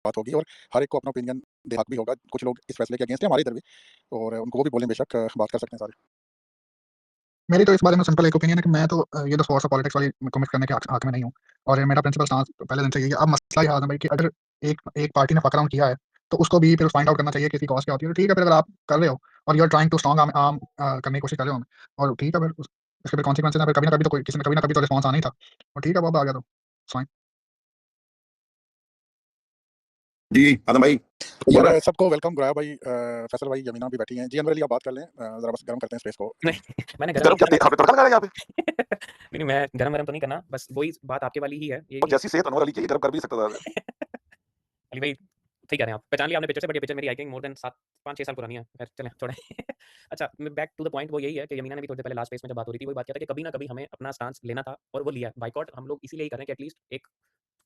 बात होगी और हर एक को अपना ओपिनियन देना हक भी होगा। कुछ लोग इस फैसले के अगेंस्ट हैं हमारी इधर भी, और उनको वो भी बोलें, बेशक बात कर सकते हैं सारे। मेरी तो इस बारे में सिंपल एक ओपिनियन है कि मैं तो ये तो स्पोर्ट्स और पॉलिटिक्स वाली कमेंट करने के हक में नहीं हूँ, और मेरा प्रिंसिपल स्टांस पहले दिन से यही है। अब मसला ये है भाई कि अगर एक एक पार्टी ने फक आउट किया है तो उसको भी फिर फाइंड आउट करना चाहिए कि इसकी कॉज क्या होती है। ठीक है, फिर अगर आप कर रहे हो और you are trying to strong arm arm करने की कोशिश कर रहे हो, और ठीक है, फिर इसके फिर कॉन्सिक्वेंसेस हैं, फिर कभी ना कभी तो कोई किसी ने कभी ना कभी तो रिस्पॉन्स आना ही था, और ठीक है, वो अब आ गया तो फाइन। जी आदम भाई यार सबको वेलकम गुराया भाई, फैसल भाई, यमीना भी बैठी हैं जी। अनवर अली आप बात कर लें, जरा बस गर्म करते हैं स्पेस को। मैंने गरम क्या आपने तड़का लगा यहाँ पे? नहीं मैं गरम तो नहीं करना, बस वही बात आपके वाली ही है ये। और जैसी सेहत अनवर अली की गरम कर भी सकता था। अली भाई ठीक कह रहे हैं आप, पहचान लिया आपने पिक्चर से, बट ये पिक्चर मेरी आई थिंक मोर देन 5-6 साल पुरानी है। खैर चलें छोड़ें। अच्छा, बैक टू द पॉइंट, वो यही है कि यमीना ने भी थोड़ी देर पहले लास्ट पेज में जब बात हो रही थी, वही बात किया था कि कभी ना कभी हमें अपना स्टांस लेना था, और वो लिया। बाइकआउट हम लोग इसीलिए ही कर रहे हैं कि एटलीस्ट एक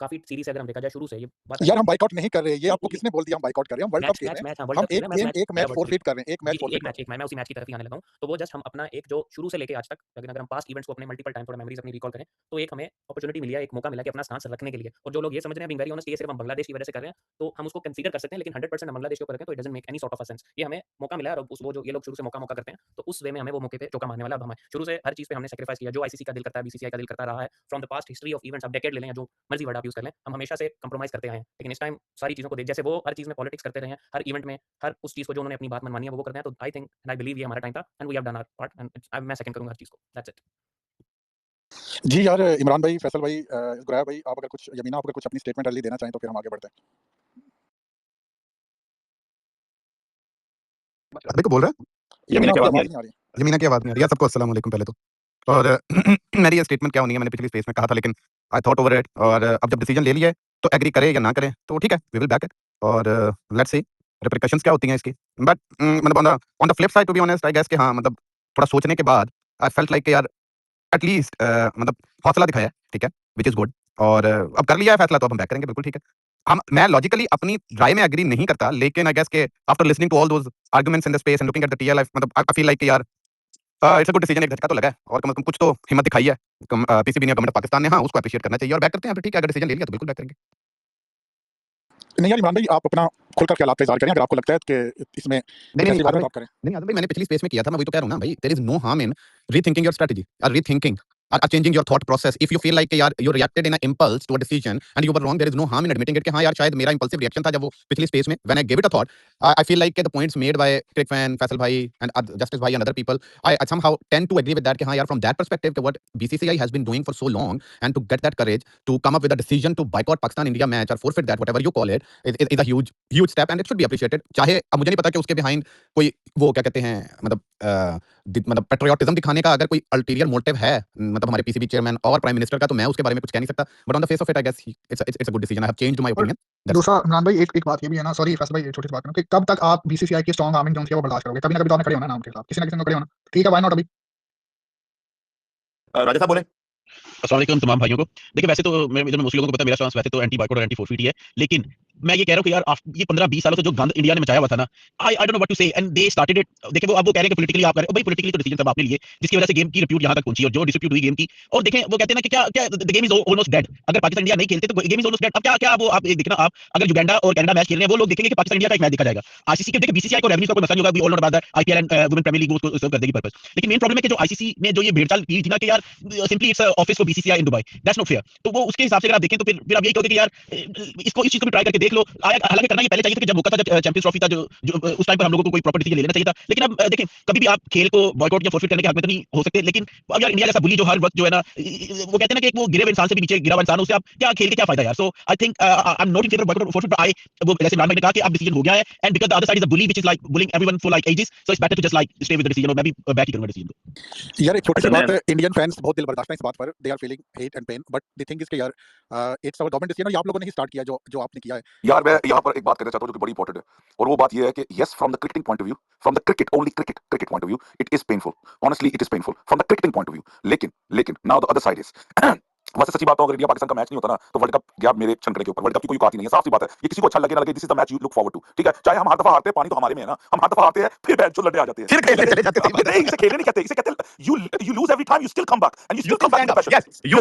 काफी सीरीज अगर हम देखा जाए शुरू से ये बात। यार हम बाइकआउट नहीं कर रहे, ये आपको किसने बोल दिया हम बाइकआउट कर रहे हैं? हम वर्ल्ड कप खेल रहे हैं, हम एक मैच फॉरफिट कर रहे हैं, एक मैच फॉरफिट। मैं उसी मैच की तरफ ही आने लगा हूं। तो वो जस्ट हम अपना एक जो शुरू से लेके आज तक, लेकिन अगर हम पास्ट इवेंट्स को अपने मल्टीपल टाइम थोड़ा मेमोरीज अपनी रिकॉल करें, तो एक हमें अपॉर्चुनिटी मिली है, एक मौका मिला कि अपना स्टांस रखने के लिए। और जो लोग ये समझ रहे हैं बीइंग वेरी ऑनेस्ट ये सिर्फ हम बांग्लादेश की वजह से कर रहे हैं, तो हम उसको कंसीडर कर सकते हैं, लेकिन 100% हम बांग्लादेश के ऊपर रखें तो it doesn't make any sort of a sense. ये हमें मौका मिला है, और उस वो जो ये लोग शुरू से मौका करते हैं, तो उस वे में हमें वो मौके पे चौका मारने वाला। अब हमें शुरू से हर चीज पे हमने सैक्रिफाइस किया, जो आईसीसी का दिल करता है, बीसीसीआई का दिल करता रहा है, from the past history of events, अब डेकेड ले लें या जो मर्जी वर्ड आप यूज कर लें, हम हमेशा से कंप्रोमाइज करते आए हैं। लेकिन इस टाइम सारी चीज़ों को देख, जैसे वो हर चीज़ में पॉलिटिक्स करते रहे हैं, हर इवेंट में हर उस चीज़ को जो उन्होंने अपनी बात मनवानी है वो करते हैं, तो I think and I believe ये हमारा टाइम था, and we have done our part, and मैं सेकंड करूंगा हर चीज़ को। दैट्स इट जी। यार इमरान भाई, फैसल भाई, गुराया भाई, आप अगर कुछ, यमीना आप अगर कुछ अपनी स्टेटमेंट अर्ली देना चाहें तो फिर हम आगे बढ़ते हैं। देखो बोल रहा है यमीना की आवाज नहीं आ रही। यमीना की आवाज नहीं आ रही है। सबको अस्सलाम वालेकुम पहले तो। और मेरी ये स्टेटमेंट क्या होनी है, मैंने पिछली स्पेस में कहा था, लेकिन आई थॉट ओवर इट, और अब जब डिसीजन ले लिया है तो एग्री करे या ना करे तो ठीक है, वी विल बैक इट, और लेट्स सी रिपरकशंस क्या होती हैं इसकी। बट मतलब on the flip side, to be honest, I guess कि हाँ, मतलब थोड़ा सोचने के बाद आई फेल्ट लाइक यार एटलीस्ट मतलब हौसला दिखाया है, ठीक है, विच इज गुड। और अब कर लिया है फैसला तो अब हम बैक करेंगे, बिल्कुल ठीक है। मैं लॉजिकली अपनी राय में एग्री नहीं करता, लेकिन आई गेस के after listening to all those arguments in the space and looking at the TL, मतलब आई फील लाइक यार इट्स अ गुड डिसीजन। एक झटका तो लगा है, और कम से कम कुछ तो हिम्मत दिखाई है पीसीबी ने, गवर्नमेंट ऑफ पाकिस्तान ने, हाँ उसको अप्रिशिएट करना चाहिए, और बैक करते हैं। फिर ठीक है, अगर डिसीजन ले लिया तो बिल्कुल बैक करेंगे। नहीं यार इमरान भाई, आप अपना खुलकर ख्यालात का इज़हार करें, अगर आपको लगता है कि इसमें नहीं बात आप करें। नहीं आदम भाई, मैंने पिछली स्पेस में किया था, मैं वही तो कह रहा हूं ना भाई, there is no harm in rethinking your strategy, और rethinking or changing your thought process. If you feel like यार you reacted in an impulse to a decision and you were wrong, there is no harm in admitting it कि हाँ यार शायद मेरा impulsive reaction था जब वो पिछली स्पेस में, when I gave it a thought, I feel like the points made by Crick Fan, Faisal भाई and Justice भाई and other people, I somehow tend to agree with that कि हाँ यार from that perspective what BCCI has been doing for so long, and to get that courage to come up with a decision to boycott Pakistan India match or forfeit that, whatever you call it, is a huge step and it should be appreciated. चाहे अब मुझे नहीं पता कि उसके behind कोई वो क्या कहते हैं, मतलब पेट्रियोटिज्म दिखाने का अगर कोई अल्टीरियर मोटिव है, मतलब हमारे पीसीबी चेयरमैन और प्राइम मिनिस्टर का, तो मैं उसके बारे में कुछ कह नहीं सकता, but on the face of it I guess it's a good decision. I have changed my opinion. दूसरा इमरान भाई, एक बात ये भी है ना, सॉरी फैसल भाई, छोटी सी बात है ना, कि कब तक आप बीसीसीआई की स्ट्रॉन्ग आर्मिंग जोन है वो बर्दाश्त करोगे? कभी ना कभी तो आपने खड़े होना ना उनके खिलाफ, किसी ना किसी ने खड़े होना। ठीक है, व्हाई नॉट? अभी राजा साहब बोले। अस्सलाम वालेकुम तमाम भाइयों को। देखिए वैसे तो मैं इधर मुस्लिम लोगों को पता है मेरा स्टांस वैसे तो एंटी बाइकआउट और एंटी फोरफिट ही है, लेकिन मैं ये कह रहा हूं कि यार ये 15-20 सालों से जो गंद इंडिया ने मचाया हुआ था ना, I don't know what to say, and they started it. देखिए वो अब वो कह रहे हैं कि पॉलिटिकली आप कर रहे हो भाई, पॉलिटिकली तो डिसीजन सब आपने लिए जिसकी वजह से गेम की रिप्यूट यहां तक पहुंची, और जो डिस्प्यूट हुई गेम की, और देखें वो कहते हैं ना कि क्या क्या the game is almost dead. अगर पाकिस्तान इंडिया नहीं खेलते तो गेम इज ऑलमोस्ट डेड। अब क्या क्या वो आप देखना, आप अगर युगांडा और कनाडा मैच खेल रहे हैं, वो लोग देखेंगे कि पाकिस्तान इंडिया का एक मैच देखा जाएगा। आईसीसी के देखिए बीसीसीआई को रेवेन्यू का कोई मसला नहीं होगा, we all know about that, IPL and women premier league उसको सर्व कर देगी पर्पस। लेकिन मेन प्रॉब्लम है कि जो आईसीसी ने जो ये भेड़चाल की थी ना कि यार simply it's office for BCCI in Dubai, that's not fair. तो वो उसके हिसाब से अगर आप देखें तो फिर आप यही कहोगे कि यार इसको इस चीज को भी ट्राई करके देख लो। हालांकि करना ये पहले चाहिए था कि जब मौका था, जब चैंपियंस ट्रॉफी था, जो उस टाइम पर हम लोगों को कोई प्रॉपर डिसीजन लेना चाहिए था। लेकिन अब देखें, कभी भी आप खेल को बॉयकॉट या फोरफिट करने के हक में तो नहीं हो सकते। लेकिन अब यार इंडिया जैसा बुली जो हर वक्त जो है ना, वो कहते हैं ना कि एक वो गिरे हुए इंसान से भी नीचे गिरा हुआ इंसान, उससे आप क्या खेल के क्या फायदा यार। So I think I am not in favour boycott forfeit, I वो जैसे इमरान भाई ने कहा कि अब डिसीजन हो गया है, and because the other side is a bully which is like bullying everyone for like ages, so it's better to just like stay with the decision, और मैं भी बैक ही करूंगा डिसीजन को। यार एक छोटी सी बात है, इंडियन फैंस बहुत दिल बर्दाश्त है इस बात पर, they are feeling hate and pain, but the thing is कि यार इट्स आवर गवर्नमेंट डिसीजन, और ये आप लोगों ने ही स्टार्ट किया जो आपने किया है। यार मैं यहाँ पर एक बात कहना चाहता हूँ जो कि बड़ी इंपॉर्टेंट है, और वो बात ये है कि yes, from the cricketing point of view, from the cricket only cricket point of view, it is painful, honestly it is painful from the cricketing point of view. लेकिन now the other side is वैसे सच्ची बात हो, अगर India Pakistan का match नहीं होता ना तो वर्ल्ड कप गया मेरे छनकने के ऊपर। वर्ल्ड कप की कोई बात ही नहीं है, साफ सी बात है। ये किसी को अच्छा लगे ना लगे, this is the match you look forward to, ठीक है। चाहे हम हर दफा हारते हैं, पानी तो हमारे में है ना, हम हर दफा हारते हैं फिर बैठ जो लड़ने आ जाते हैं, फिर खेलने चले जाते हैं। नहीं, इसे खेलने नहीं कहते, इसे कहते you lose every time, you still come back and you still come back with passion. Yes, you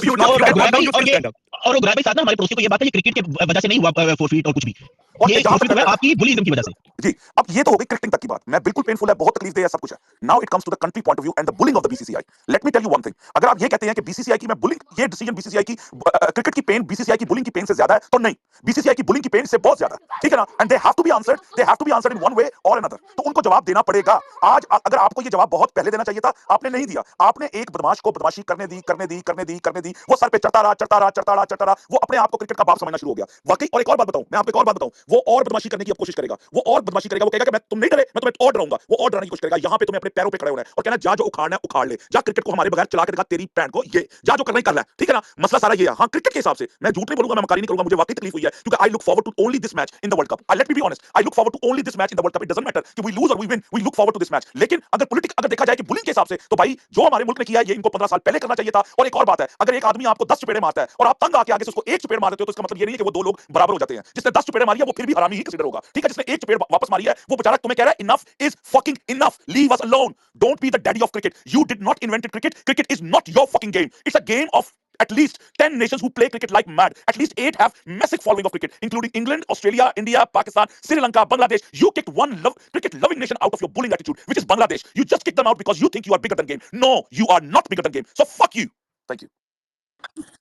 और वो ग्राब भाई साथ ना हमारे पड़ोसी को ये बात है, ये क्रिकेट के वजह से नहीं हुआ फोरफिट और कुछ भी। और ये जहां मुश्किल तक है आपकी बुलिज्म की वजह से। जी, अब ये तो हो गई क्रिकेटिंग तक की बात। मैं बिल्कुल पेनफुल है, बहुत तकलीफ दे है, सब कुछ है। Now it comes to the country point of view and the bullying of the BCCI. Let me tell you one thing, अगर आप ये कहते हैं कि बीसीसीआई की मैं बुलिंग, ये डिसीजन बीसीसीआई की क्रिकेट की पेन बीसीसीआई की बुलिंग की पेन से ज्यादा है, तो नहीं, बीसीसीआई की बुलिंग की पेन से बहुत ज्यादा है, ठीक है ना? And they have to be answered, they have to be answered in one way or another. तो उनको जवाब देना पड़ेगा। आज अगर आपको ये जवाब बहुत पहले देना चाहिए था, आपने नहीं दिया। आपने एक बदमाश को बदमाशी करने दी, वो सर पे चढ़ता रहा, वो अपने आप को क्रिकेट का बाप समझना शुरू हो गया। वाकई, और एक और बात बताऊं, मैं आपको एक और बात बताऊं, वो और बदमाशी करने की अब कोशिश करेगा, वो और बदमाशी करेगा, वो कहेगा कि मैं तुम नहीं डरे, मैं तुम्हें और डराऊंगा, वो और डराने की कोशिश करेगा। यहां पे तुम्हें अपने पैरों पे खड़े होना है और कहना जा जो उखाड़ना है उखाड़ ले, जा क्रिकेट को हमारे बगैर चला के दिखा तेरी पैंट को, ये जा जो करना ही कर ले, ठीक है ना? मसला सारा ये है। हाँ, क्रिकेट के हिसाब से मैं झूठ नहीं बोलूंगा, मैं मकारी नहीं करूंगा, मुझे वाकई तकलीफ हुई है, क्योंकि I look forward to only this match in the world cup. Let me be honest, I look forward to only this match in the world cup. It doesn't matter कि we lose or we win, we look forward to this match. लेकिन अगर देखा जाए कि bullying के हिसाब से, तो भाई जो हमारे मुल्क ने किया है, ये इनको 15 साल पहले करना चाहिए था। और एक और बात है, अगर एक आदमी आपको 10 चपेड़े मारता है और आप तंग आके आगे से उसको एक चपेड़ मार देते हो, तो इसका मतलब ये नहीं है कि वो 2 लोग बराबर हो जाते हैं। जिसने 10 चपेड़े मारी है वो फिर भी हरामी ही कंसीडर होगा, ठीक है? जिसने एक चपेड़ वापस मारी है वो बेचारा तुम्हें कह रहा है enough is fucking enough, leave us alone, don't be the daddy of cricket, you did not invented cricket, cricket is not your fucking game, it's a game of at least 10 nations who play cricket like mad. At least 8 have massive following of cricket, including England, Australia, India, Pakistan, Sri Lanka, Bangladesh. You kicked one cricket loving nation out of your bullying attitude, which is Bangladesh. You just kicked them out because you think you are bigger than game. No, you are not bigger than game. So fuck you. Thank you.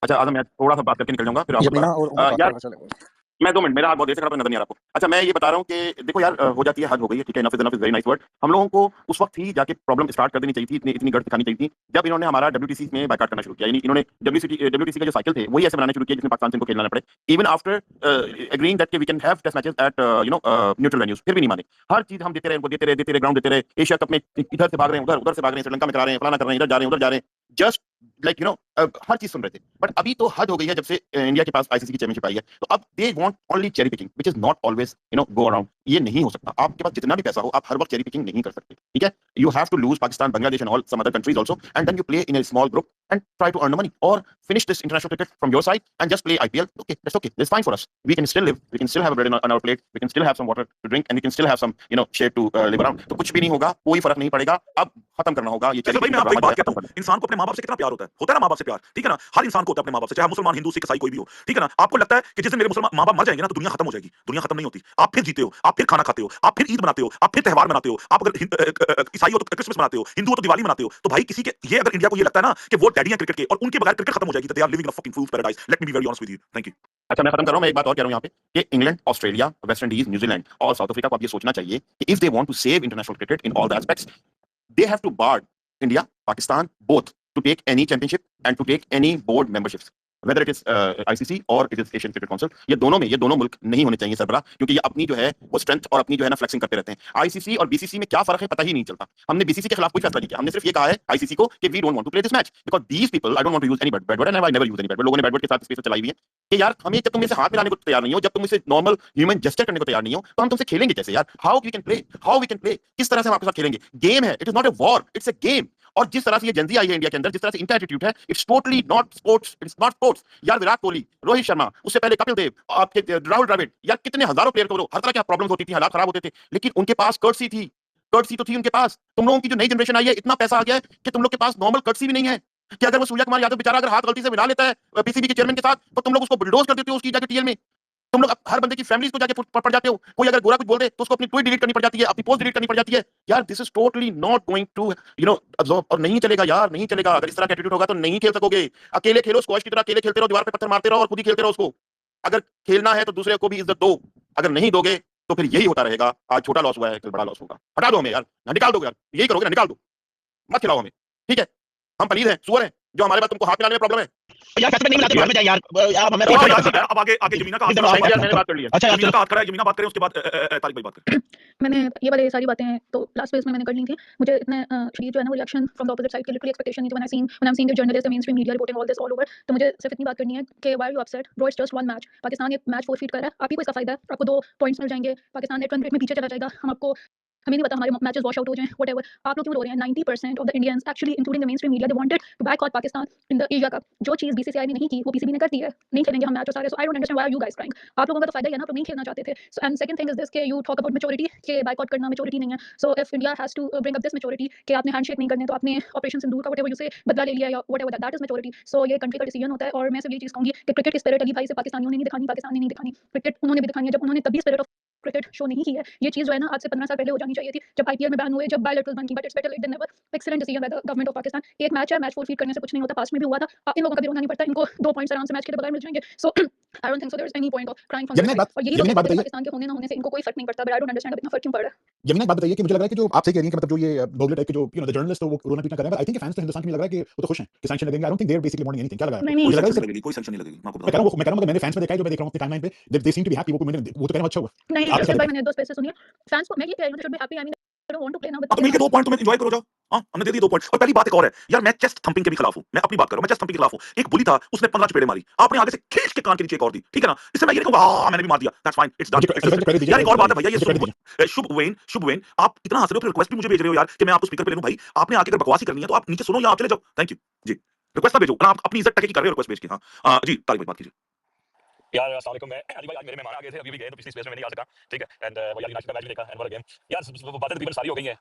अच्छा आजम, मैं थोड़ा सा बात करके निकल जाऊंगा, फिर आप यमीना और उमर यार बात चलेगा। मैं 2 मिनट, मेरा हाथ बहुत देर से खड़ा, नजर नहीं आ रहा आपको। अच्छा, मैं ये बता रहा हूँ कि देखो यार, हो जाती है, हद हो गई है, ठीक है? Enough is very nice word. हम लोगों को उस वक्त ही जाके प्रॉब्लम स्टार्ट कर देनी चाहिए थी, इतनी गट दिखानी चाहिए थी, जब इन्होंने हमारा डब्ल्यूटीसी में बायकॉट करना शुरू किया। यानी इन्होंने डब्ल्यूटीसी का जो साइकिल थे वही ऐसे बनाने शुरू किया जिसमें पाकिस्तान से इनको खेलना ना पड़े, even after agreeing that we can have test matches at neutral venues, फिर भी नहीं माने। हर चीज हम देते रहे, उनको देते रहे, ग्राउंड देते रहे। एशिया कप में इधर से भाग रहे हैं, उधर से भाग रहे हैं, श्रीलंका में करा रहे हैं, फलाना कर रहे हैं, इधर जा रहे हैं, उधर जा रहे हैं, जस्ट लाइक हर चीज सुन रहे थे। बट अभी तो हद हो गई है जब से इंडिया के पास आईसीसी की चैंपियनशिप आई है, तो अब they want only cherry picking, which is not always go around. ये नहीं हो सकता, आपके पास जितना भी पैसा हो आप हर वक्त चेरी पिकिंग नहीं कर सकते, ठीक है? You have to lose Pakistan, Bangladesh and all some other countries also, and then you play in a small group and try to earn money और finish this international cricket from your side and just play IPL. Okay, that's okay, that's fine for us, we can still live, we can still have bread on our plate, we can still have some water to drink and we can still have some shade to live around. तो कुछ भी नहीं होगा, कोई फर्क नहीं पड़ेगा, अब खत्म करना होगा ये चलो भाई, मैं आपको एक बात कहता हूं, इंसान को अपने मां बाप से कितना प्यार होता है ना? मां बाप से प्यार, ठीक है ना? हर इंसान को होता है अपने मां बाप से, चाहे मुसलमान, हिंदू, सिख, ईसाई कोई भी हो, ठीक है ना? आपको लगता है कि जिस दिन मेरे मुसलमान मां बाप मर जाएंगे ना, तो दुनिया खत्म हो जाएगी। दुनिया खत्म नहीं होती, आप फिर जीते हो, आप फिर खाना खाते हो, आप फिर ईद मनाते हो, आप फिर त्योहार मनाते हो, आप अगर ईसाई हो तो क्रिसमस मनाते हो, हिंदू हो तो दिवाली मनाते हो। तो भाई किसी के ये अगर इंडिया को ये लगता है ना कि वो डैडी हैं क्रिकेट के और उनके बगैर क्रिकेट खत्म हो जाएगी, तो they are living in a fucking fool's paradise. Let me be very honest with you, thank you. अच्छा, मैं खत्म कर रहा हूं, मैं एक बात और कह रहा हूं यहाँ पे कि England, Australia, West Indies, New Zealand और साउथ अफ्रीका को अब ये सोचना चाहिए कि if they want to save international cricket in all the aspects, they have to bar India, Pakistan, both to take any championship and to take any board memberships, whether it is ICC or it is Asian Cricket Council. ये दोनों मुल्क नहीं होने चाहिए सरबरा, क्योंकि ये अपनी जो है वो स्ट्रेंथ और अपनी जो है ना फ्लेक्सिंग करते रहते हैं। आईसीसी और बीसीसी में क्या फर्क है पता ही नहीं चलता। हमने बीसीसी के खिलाफ कोई फैसला नहीं किया, हमने सिर्फ ये कहा है आईसीसी को कि we don't want to play this match because these people, I don't want to use any bad word and I never use any bad word. लोगों ने बैड वर्ड के साथ स्पेस चलाई हुई है कि यार हमें, जब तुम इसे हाथ मिलाने को तैयार नहीं हो, जब तुम इसे नॉर्मल ह्यूमन जेस्चर करने को तैयार नहीं हो, तो हम तुमसे खेलेंगे कैसे यार? हाउ वी कैन प्ले, किस तरह से हम आपके साथ खेलेंगे? गेम है, it is not a war, it's a game. और जिस तरह से ये जेंजी आई है इंडिया के अंदर, जिस तरह से इनका एटीट्यूड है, it's totally not sports, it's not sports यार। विराट कोहली, रोहित शर्मा, उससे पहले कपिल देव, आपके राहुल द्रविड़, यार कितने हजारों प्लेयर को हर तरह की प्रॉब्लम्स होती थी, हालात खराब होते थे, लेकिन उनके पास कर्टसी थी, कर्टसी तो थी उनके पास। तुम लोगों की जो नई जनरेशन आई है, इतना पैसा आ गया है कि तुम लोग के पास नॉर्मल कर्टसी भी नहीं है कि अगर वो सूर्या कुमार यादव बेचारा अगर हाथ गलती से मिला लेता है पीसीबी के चेयरमैन के साथ, तो तुम लोग उसको बुलडोज कर देते हो उसकी जाके टीएल में। तुम लोग हर बंदे की फैमिलीज को जाके पड़ जाते हो। कोई अगर गोरा कुछ बोल दे तो उसको अपनी ट्वीट डिलीट करनी पड़ जाती है, अपनी पोस्ट डिलीट करनी पड़ जाती है। यार this is totally not going to absorb, और नहीं चलेगा यार, नहीं चलेगा। अगर इस तरह का एटीट्यूड होगा तो नहीं खेल सकोगे। अकेले खेलो, स्क्वैश की तरह अकेले खेलते रहो, दीवार पे पत्थर मारते रहो और खुद ही खेलते रहो उसको। अगर खेलना है तो दूसरे को भी इज्जत दो, अगर नहीं दोगे तो फिर यही होता रहेगा। आज छोटा लॉस हुआ है, कल बड़ा लॉस होगा। हटा दो हमें यार, निकाल दो यार, यही करोगे ना, निकाल दो, मत खिलाओ हमें, ठीक है? हम पलीद हैं, सुअर हैं, जो हमारे पास तुमको हाथ मिलाने में प्रॉब्लम है यार कैसे नहीं मिलाते, बाद में जाए यार। अब मैं अब आगे जमीना का हाथ खड़ा है, मैंने बात कर लिया। अच्छा जमीना का हाथ खड़ा है, जमीना बात करें, उसके बाद तारिक भाई बात करें। मैंने ये वाली सारी बातें तो लास्ट फेज में मैंने कर ली थी। मुझे इतने शदीद जो है ना वो reaction from the opposite side की लिटरली एक्सपेक्टेशन नहीं थी। When I am seeing the journalist, the mainstream media reporting all this all over, तो मुझे सिर्फ इतनी बात करनी है कि why are you upset bro, it's just one match. Pakistan ये मैच फोरफीट कर रहा है, आप ही को इसका फायदा है, आपको 2 पॉइंट्स मिल जाएंगे, पाकिस्तान नेट रन रेट में पीछे चला जाएगा, हम आपको हमें नहीं पता हमारे मैचेस वॉश आउट हो जाएं व्हाटएवर। आप लोग क्यों रो रहे हैं? 90% of the Indians actually including the main stream media they wanted to back out Pakistan in the Asia cup. जो चीज़ बीसीसीआई ने नहीं की वो पीसीबी ने कर दी है। नहीं खेलेंगे हम मैच और सारे। So I don't understand why are you guys crying. आप लोगों का तो फायदा ही है ना, आप लोग नहीं खेलना चाहते थे। So and second thing is this के यू टॉक अबाउट मैच्योरिटी के बायकॉट करना मैच्योरिटी नहीं है। So if India has to bring up this maturity कि आपने हैंडशेक नहीं करने तो आपने ऑपरेशन सिंदूर का व्हाटएवर यू से बदला ले लिया या व्हाटएवर दैट इज मैच्योरिटी। सो ये कंट्री का डिसीजन होता है और मैं सिर्फ ये चीज़ कहूंगी कि क्रिकेट की स्पिरिट अली भाई से पाकिस्तानियों ने नहीं दिखानी, पाकिस्तान ने नहीं दिखानी, क्रिकेट उन्होंने भी दिखानी है। जब उन्होंने तभी स्पिरिट ऑफ क्रिकेट शो नहीं की है। ये चीज़ जो है ना आज से 15 साल पहले हो जानी चाहिए थी जब आईपीएल में बैन हुए, जब बायलैटरल बन की, but it's better late than never. Excellent decision by the government of Pakistan. एक मैच है, मैच फोरफीट करने से कुछ नहीं होता, पास्ट में भी हुआ था। इन लोगों का भी रोना नहीं पड़ता, इनको 2 पॉइंट्स आराम से मैच खेले बगैर मिल जाएंगे। So I don't think so there is any point of crying from Yamuna this एक साइड। और यही यमुना लोग एक बात कहते हैं बताइए पाकिस्तान के होने ना होने से इनको कोई फर्क नहीं पड़ता, बट आई डोंट अंडरस्टैंड अब इतना फर्क क्यों पड़ रहा है। यमुना एक बात बताइए कि मुझे लग रहा है कि जो आप सही कह रही हैं कि मतलब जो ये बोगले टाइप के जो द जर्नलिस्ट तो वो रोना पीटना कर रहे हैं, बट आई थिंक फैंस तो हिंदुस्तान के मुझे लग रहा है कि वो तो खुश हैं कि सैंक्शन लगेंगे। I don't think they are basically wanting anything. क्या लगा है नहीं आपको? नहीं कोई मुझे लग रहा है सैंक्शन नहीं लगेगी, कोई सैंक्शन नहीं लगेगी, मैं आपको मैं बता कह रहा हूँ मैंने फैंस में देखा है जो मैं देख रहा हूँ अपने टाइमलाइन पे, दे सीम टू बी हैप्पी। वो तो कह रहे हैं अच्छा हुआ। नहीं आप क्या भाई, कहते मैंने दो स्पेस से सुनिए। फैंस को मैं ये कह रही हूं they should be happy. I mean I don't want to play now with हाँ, तो मिलके 2 पॉइंट तुम्हें एंजॉय करो जाओ। हाँ, हमने दे दिए 2 पॉइंट। और पहली बात एक और है यार, मैं चेस्ट थंपिंग के भी खिलाफ हूं। मैं अपनी बात कर रहा हूं, मैं चेस्ट थंपिंग के खिलाफ हूं। एक बुली था, उसने 15 चपेड़े मारी, आपने आगे से खींच के कान के नीचे एक और दी, ठीक है ना? इससे मैं ये नहीं कहूंगा हां मैंने भी मार दिया, दैट्स फाइन, इट्स डन। यार एक और बात है भैया, ये शुभ वेन आप इतना हंस रहे हो, फिर रिक्वेस्ट भी मुझे भेज रहे हो यार कि मैं आपको स्पीकर पे ले लूं। भाई आपने आके अगर बकवासी करनी है तो आप नीचे सुनो या आप चले जाओ। Thank you ji. रिक्वेस्ट ना भेजो, आप अपनी इज्जत टके की कर रहे हो रिक्वेस्ट भेज के। हां जी, तारिक भाई बात कीजिए। यार अस्सलाम वालेकुम। मैं अली भाई, आज मेरे मेहमान आ गए थे, अभी भी गए तो पिछली स्पेस में मैं नहीं आ सका, ठीक है। एंड वही यूनाइटेड का मैच भी देखा एंड व्हाट अ गेम। यार बातें तकरीबन सारी हो गई हैं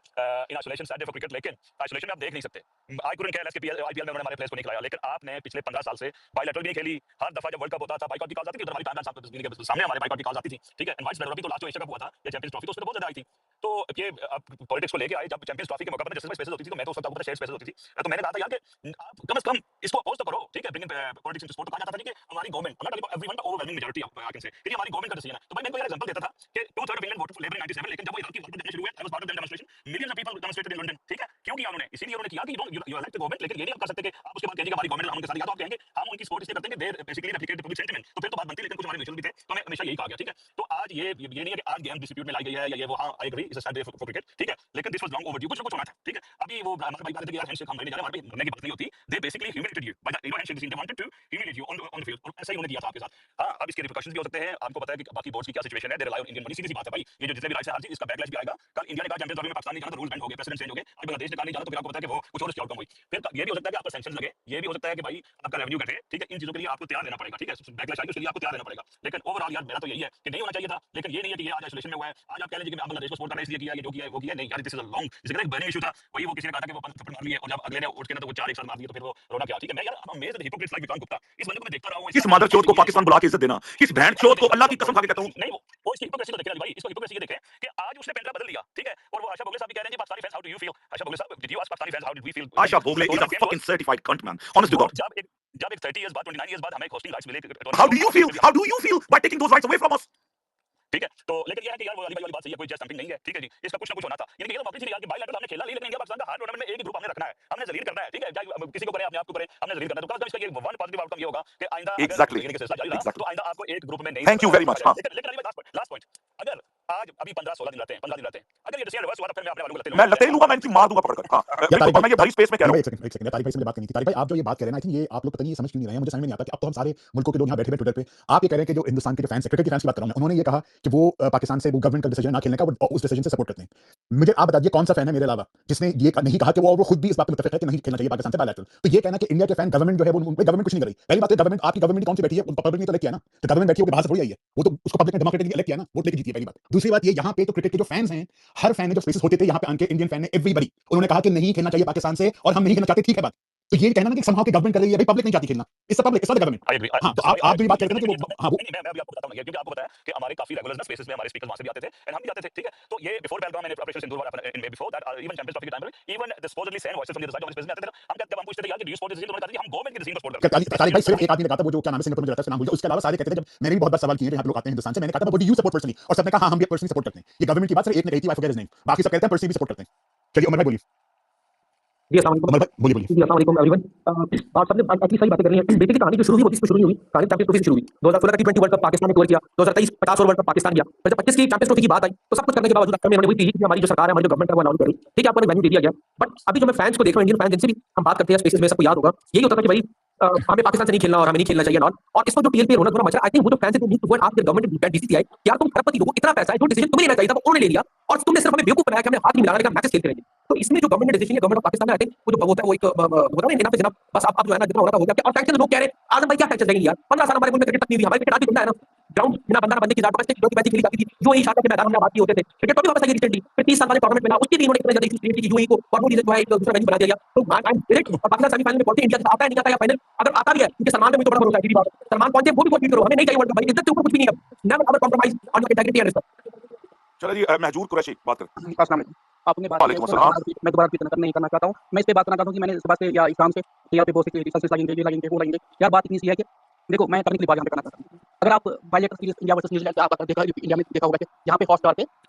in isolation Saturday for cricket, लेकिन आइसोलेशन में आप देख नहीं सकते। आई कुडंट केयर लेस कि आईपीएल में उन्होंने हमारे प्लेयर्स को नहीं खिलाया, लेकिन आपने पिछले 15 साल से बायलैटरल भी नहीं खेली। हर दफा जब वर्ल्ड कप होता था बाइकआउट की कॉल आती थी, तो हमारी टाइमलाइन सामने हमारे बाइकआउट की कॉल आती थी, ठीक है। एंड वाइस अभी तो लास्ट जो एशिया कप हुआ था या चैंपियंस ट्रॉफी, तो उसमें बहुत ज्यादा आई थी। तो ये आप पॉलिटिक्स को लेके आए, जब चैंपियंस ट्रॉफी के मौके पर जैसे स्पेशल होती थी, तो मैं तो उस वक्त आपको पता शेयर स्पेशल होती थी, तो मैंने कहा था यार कि आप कम से कम इसको अपोज तो करो, ठीक है। Bring in politics in sport. तो कहा जाता था कि हमारी government, I am not talking about everyone, but overwhelming majority of I can say कि हमारी गवर्नमेंट का डिसीजन है। तो भाई मैं कोई एग्जांपल देता था कि 2/3 of England voted for labour in 97, लेकिन जब वो इराक की वॉर बनने शुरू हुए, I was part of that demonstration, millions of people demonstrated in London, ठीक है। क्यों किया उन्होंने? इसीलिए उन्होंने किया कि यू इलेक्ट द गवर्नमेंट, लेकिन ये नहीं आप कर सकते कि आप उसके बाद कहेंगे हमारी गवर्नमेंट हम उनके साथ, या तो आप कहेंगे हम उनकी सपोर्ट इसलिए करते हैं कि they basically replicate the public sentiment, तो फिर तो बात बनती है। लेकिन कुछ हमारे म्यूचुअल भी थे, तो हमें हमेशा यही कहा गया, ठीक है। तो आज ये नहीं है कि आज गेम डिस्प्यूट में लाई गई है या ये वो। हां I agree, it's a sad day for cricket, ठीक है, लेकिन दिस वाज लॉन्ग ओवरड्यू, कुछ ना कुछ होना था, ठीक है। अभी वो हमारे भाई बात है कि यार हैंडशेक हम नहीं जा रहे, हमारे पे मरने की बात नहीं होती। They basically humiliated you by the handshake, they wanted to humiliate you on the field, और ऐसा ही उन्होंने किया था आपके साथ। हां, अब इसके रिपरकशंस भी हो सकते हैं। आपको पता है कि बाकी बोर्ड्स की क्या सिचुएशन है, they rely on Indian money. सीधी सी बात है भाई, ये जो जितने भी राइट्स है हर चीज इसका बैकलैश भी आएगा। कल इंडिया ने कहा चैंपियंस ट्रॉफी में पाकिस्तान नहीं जाना, तो रूल बैंड हो गए, प्रेसिडेंट चेंज हो गए। अब बांग्लादेश ने कहा नहीं जाना, तो फिर आपको पता है कि वो कुछ और उसकी आउटकम हुई। फिर ये भी हो सकता है कि आप पर सैंक्शन लगे, ये भी हो सकता है कि भाई आपका रेवेन्यू घटे, ठीक है। इन चीजों के लिए आपको तैयार रहना पड़ेगा, ठीक है। बैकलैश आएगी, उसके लिए आपको तैयार रहना पड़ेगा। लेकिन ओवरऑल यार मेरा तो यही है कि नहीं होना चाहिए था, लेकिन ये नहीं है कि ये आज आइसोलेशन में हुआ है। आज आप कह लीजिए कि मैं बांग्लादेश को सपोर्ट कर रहा इसलिए किया, ये जो किया है वो किया, नहीं यार, दिस इज अ लॉन्ग, जिसका एक बर्निंग इशू था, वही वो किसी ने कहा था कि वो थप्पड़ मार लिए, और जब अगले ने उठ के ना तो वो 4 एक साथ मार दिए, तो फिर वो रोना क्या, ठीक है। मैं यार I'm amazed at the hypocrites like Vikrant Gupta, इस बंदे को मैं देखता रहा हूं, इस मादरचोद को पाकिस्तान बुला के इज्जत देना, इस भेड़चोद को अल्लाह की कसम खा के कहता हूं। नहीं वो इसकी हिपोक्रेसी को देखें भाई, इसको हिपोक्रेसी ये देखें कि आज उसने पेंड्रा बदल लिया, ठीक है। और वो आशा भोगले साहब भी कह रहे हैं जी Pakistani fans how do you feel. Asha Bhogle साहब, did you ask Pakistani fans how did we feel? Asha Bhogle is a fucking certified cunt man, honest to God. जब एक 30 इयर्स बाद 29 इयर्स बाद हमें होस्टिंग राइट्स मिले, How do you feel? How do you feel by taking those rights away from us? ठीक है। तो लेकिन ये है कि यार वो अली भाई वाली बात सही है, कोई जस्ट डंपिंग नहीं है, ठीक है जी। इसका कुछ ना कुछ होना था, यानी कि ये तो वापस नहीं यार कि बायलैटरल हमने खेला नहीं, लेकिन इंडिया पाकिस्तान का हर टूर्नामेंट में एक ही ग्रुप हमने रखना है, हमने जलील करना है, ठीक है। चाहे किसी को करें, अपने आप को करें, हमने जलील करना है। तो कल इसका ये वन पॉजिटिव आउटकम ये होगा कि आइंदा Exactly. अगर सिलसिला जारी रहा तो आइंदा आपको एक ग्रुप में नहीं। Thank you very much. हाँ. लेकिन अली भाई लास्ट पॉइंट, अगर आज अभी 15-16 दिन रहते हैं, 15 दिन रहते हैं, अगर ये डिसीजन रिवर्स हुआ तो फिर मैं अपने वालों को मैं लते लूंगा, मैं इनकी मार दूंगा पकड़कर। हाँ, बिल्कुल, मैं ये भरी स्पेस में कह रहा हूं। एक सेकंड तारिक भाई से मुझे बात करनी थी। तारिक भाई आप जो ये बात कर रहे हैं, आई थिंक ये आप लोग पता नहीं ये समझ क्यों नहीं रहे हैं। मुझे समझ में नहीं आता कि अब तो हम सारे मुल्कों के लोग यहाँ बैठे हुए ट्विटर पे, आप ये कह रहे हैं कि जो हिंदुस्तान के जो फैंस है, क्रिकेट के फैंस की बात कर रहा हूं मैं, उन्होंने ये कहा कि वो पाकिस्तान से वो गवर्नमेंट का डिसीजन ना खेलने का, वो उस डिसीजन से सपोर्ट करते हैं। मुझे आप बताइए कौन सा फैन है मेरे अलावा जिसने ये नहीं कहा कि वो खुद भी इस बात पे मुत्तफिक है कि नहीं खेलना चाहिए पाकिस्तान से बायलैटरल। तो ये कहना कि इंडिया के फैन गवर्नमेंट जो है वो गवर्नमेंट कुछ नहीं कर रही। पहली बात है गवर्नमेंट, आपकी गवर्नमेंट कौन सी बैठी है, पब्लिक ने तो इलेक्ट किया ना, तो गवर्नमेंट बैठी है बाहर से थोड़ी आई है, वो तो उसको पब्लिक ने डेमोक्रेटिकली इलेक्ट किया ना, वोट लेके जीती है। पहली बात। दूसरी बात ये यहाँ पे तो क्रिकेट के जो फैंस हैं, हर फैन ने जो स्पेसेस होते थे यहाँ पे आके, इंडियन फैन ने, एवरीबॉडी, उन्होंने कहा कि नहीं खेलना चाहिए पाकिस्तान से और हम नहीं खेलना चाहते, ठीक है बात। तो ये कहना ना कि समहाउ कि गवर्नमेंट कर रही है, भाई पब्लिक नहीं चाहती खेलना, इससे पब्लिक इससे गवर्नमेंट। I agree. हां, तो आप जो ये बात कहते हैं ना कि वो हां वो नहीं, मैं अभी आपको बताता हूं, क्योंकि आपको पता है कि हमारे काफी रेगुलर ना स्पेसेस में हमारे स्पीकर्स वहां से भी आते थे एंड हम भी जाते थे, ठीक है। तो ये बिफोर पहलगाम मैंने ऑपरेशन सिंदूर वाला in before that even champions trophy के टाइम में even the supposedly send voices from the side of space में आते थे। हम जब हम पूछते थे यार कि डू यू सपोर्ट दिस, तो उन्होंने कहा कि हम गवर्नमेंट के डिसीजन को सपोर्ट करते हैं। तारिक भाई सिर्फ एक आदमी ने कहा था, वो जो क्या नाम है सिंगापुर में रहता है, उसका नाम भूल गया। उसके अलावा सारे कहते थे, जब मैंने भी बहुत बार सवाल किए यहाँ पे लोग आते हैं हिंदुस्तान से, मैंने कहा था what do you support personally, और सबने कहा हां हम भी पर्सनली सपोर्ट करते हैं। ये गवर्नमेंट की बात सिर्फ एक ने कही थी, आई फॉरगेट हिज नेम, बाकी सब कहते हैं पर्सनली भी सपोर्ट करते हैं। चलिए उमर भाई बोलिए। जी अस्सलाम वालेकुम। उमर भाई बोलिए। जी अस्सलाम वालेकुम एवरीवन। आप सबने एक्चुअली सही बातें कर रही हैं। बेसिकली कहानी जो शुरू हुई वो किस पे शुरू नहीं हुई, कहानी चैंपियंस ट्रॉफी से शुरू हुई। 2016 का टी20 वर्ल्ड कप पाकिस्तान ने कवर किया, 2023 50 ओवर वर्ल्ड कप पाकिस्तान गया, फिर जब 25 की चैंपियंस ट्रॉफी की बात आई तो सब कुछ करने के बावजूद आखिर में उन्होंने वही चीज की, हमारी जो सरकार है, हमारी जो गवर्नमेंट है वो अलाउ कर रही, ठीक है, आपको वेन्यू दे दिया गया। बट अभी जो मैं फैंस को देख रहा हूं, इंडियन फैंस जिनसे भी हम बात करते हैं स्पेसेस में, सबको याद होगा यही होता था कि भाई हमें पाकिस्तान से नहीं खेलना और हमें नहीं खेलना चाहिए नॉट। और इसको जो पीएल पे रोना धोना मचा, आई थिंक वो जो फैंस है नीड टू वर्ड आपके गवर्नमेंट बीसीसीआई, यार तुम खरबपति लोगो, इतना पैसा है, जो डिसीजन तुम्हें लेना चाहिए था वो उन्होंने ले लिया और तुमने सिर्फ हमें बेवकूफ बनाया कि हमने हाथ नहीं मिलाना, लेकिन मैचेस खेलते रहेंगे। तो इसमें जो गवर्नमेंट डिसीजन है, गवर्नमेंट ऑफ पाकिस्तान है, आई थिंक वो जो होता है वो एक होता है ना, जनाब पे जनाब, बस आप जो है ना जितना होना था हो गया। और टेंशन लोग कह रहे हैं आजम भाई क्या टेंशन लेंगे यार, 15 साल हमारे मुल्क में क्रिकेट तक नहीं हुई, हमारी क्रिकेट आज भी जिंदा है ना। ग्राउंड बिना बंदा ना बंदे की जात जो मैच खेली जाती थी, यूएई शाखा के मैदान में बात की होते थे, क्रिकेट तो भी वापस आई रिसेंटली। फिर 30 साल वाले टूर्नामेंट में ना उसकी भी इन्होंने इतना जल्दी क्रिएट की यूएई को, और वो रीजन जो है एक दूसरा वेन्यू बना दिया। तो आई एम डायरेक्ट, और पाकिस्तान सेमीफाइनल में पहुंचे, इंडिया के साथ आता है नहीं आता या फाइनल, अगर आता भी है क्योंकि सलमान पे मुझे बड़ा भरोसा है, सीधी बात है। सलमान पहुंचे वो भी कोशिश करो, हमें नहीं चाहिए वर्ल्ड कप भाई, इज्जत से ऊपर कुछ भी नहीं है। Never ever compromise on your integrity and respect. चलो जी, महजूर कुरैशी बात करें। अस्सलाम वालेकुम। आपने बात की है, वालेकुम अस्सलाम। मैं दोबारा रिपीट नहीं करना चाहता हूँ। मैं इस पे बात करना चाहता हूँ कि मैंने इस बात पे या इस्लाम से या पे बहुत सी रिसर्चेस लगेंगे, ये लगेंगे, वो लगेंगे। यार बात इतनी सी है कि देखो, मैं टेक्निकली बात यहाँ पे करना चाहता हूँ। अगर आप bilateral series India versus New Zealand आप देखा, इंडिया में देखा होगा कि यहाँ पे हॉटस्टार पे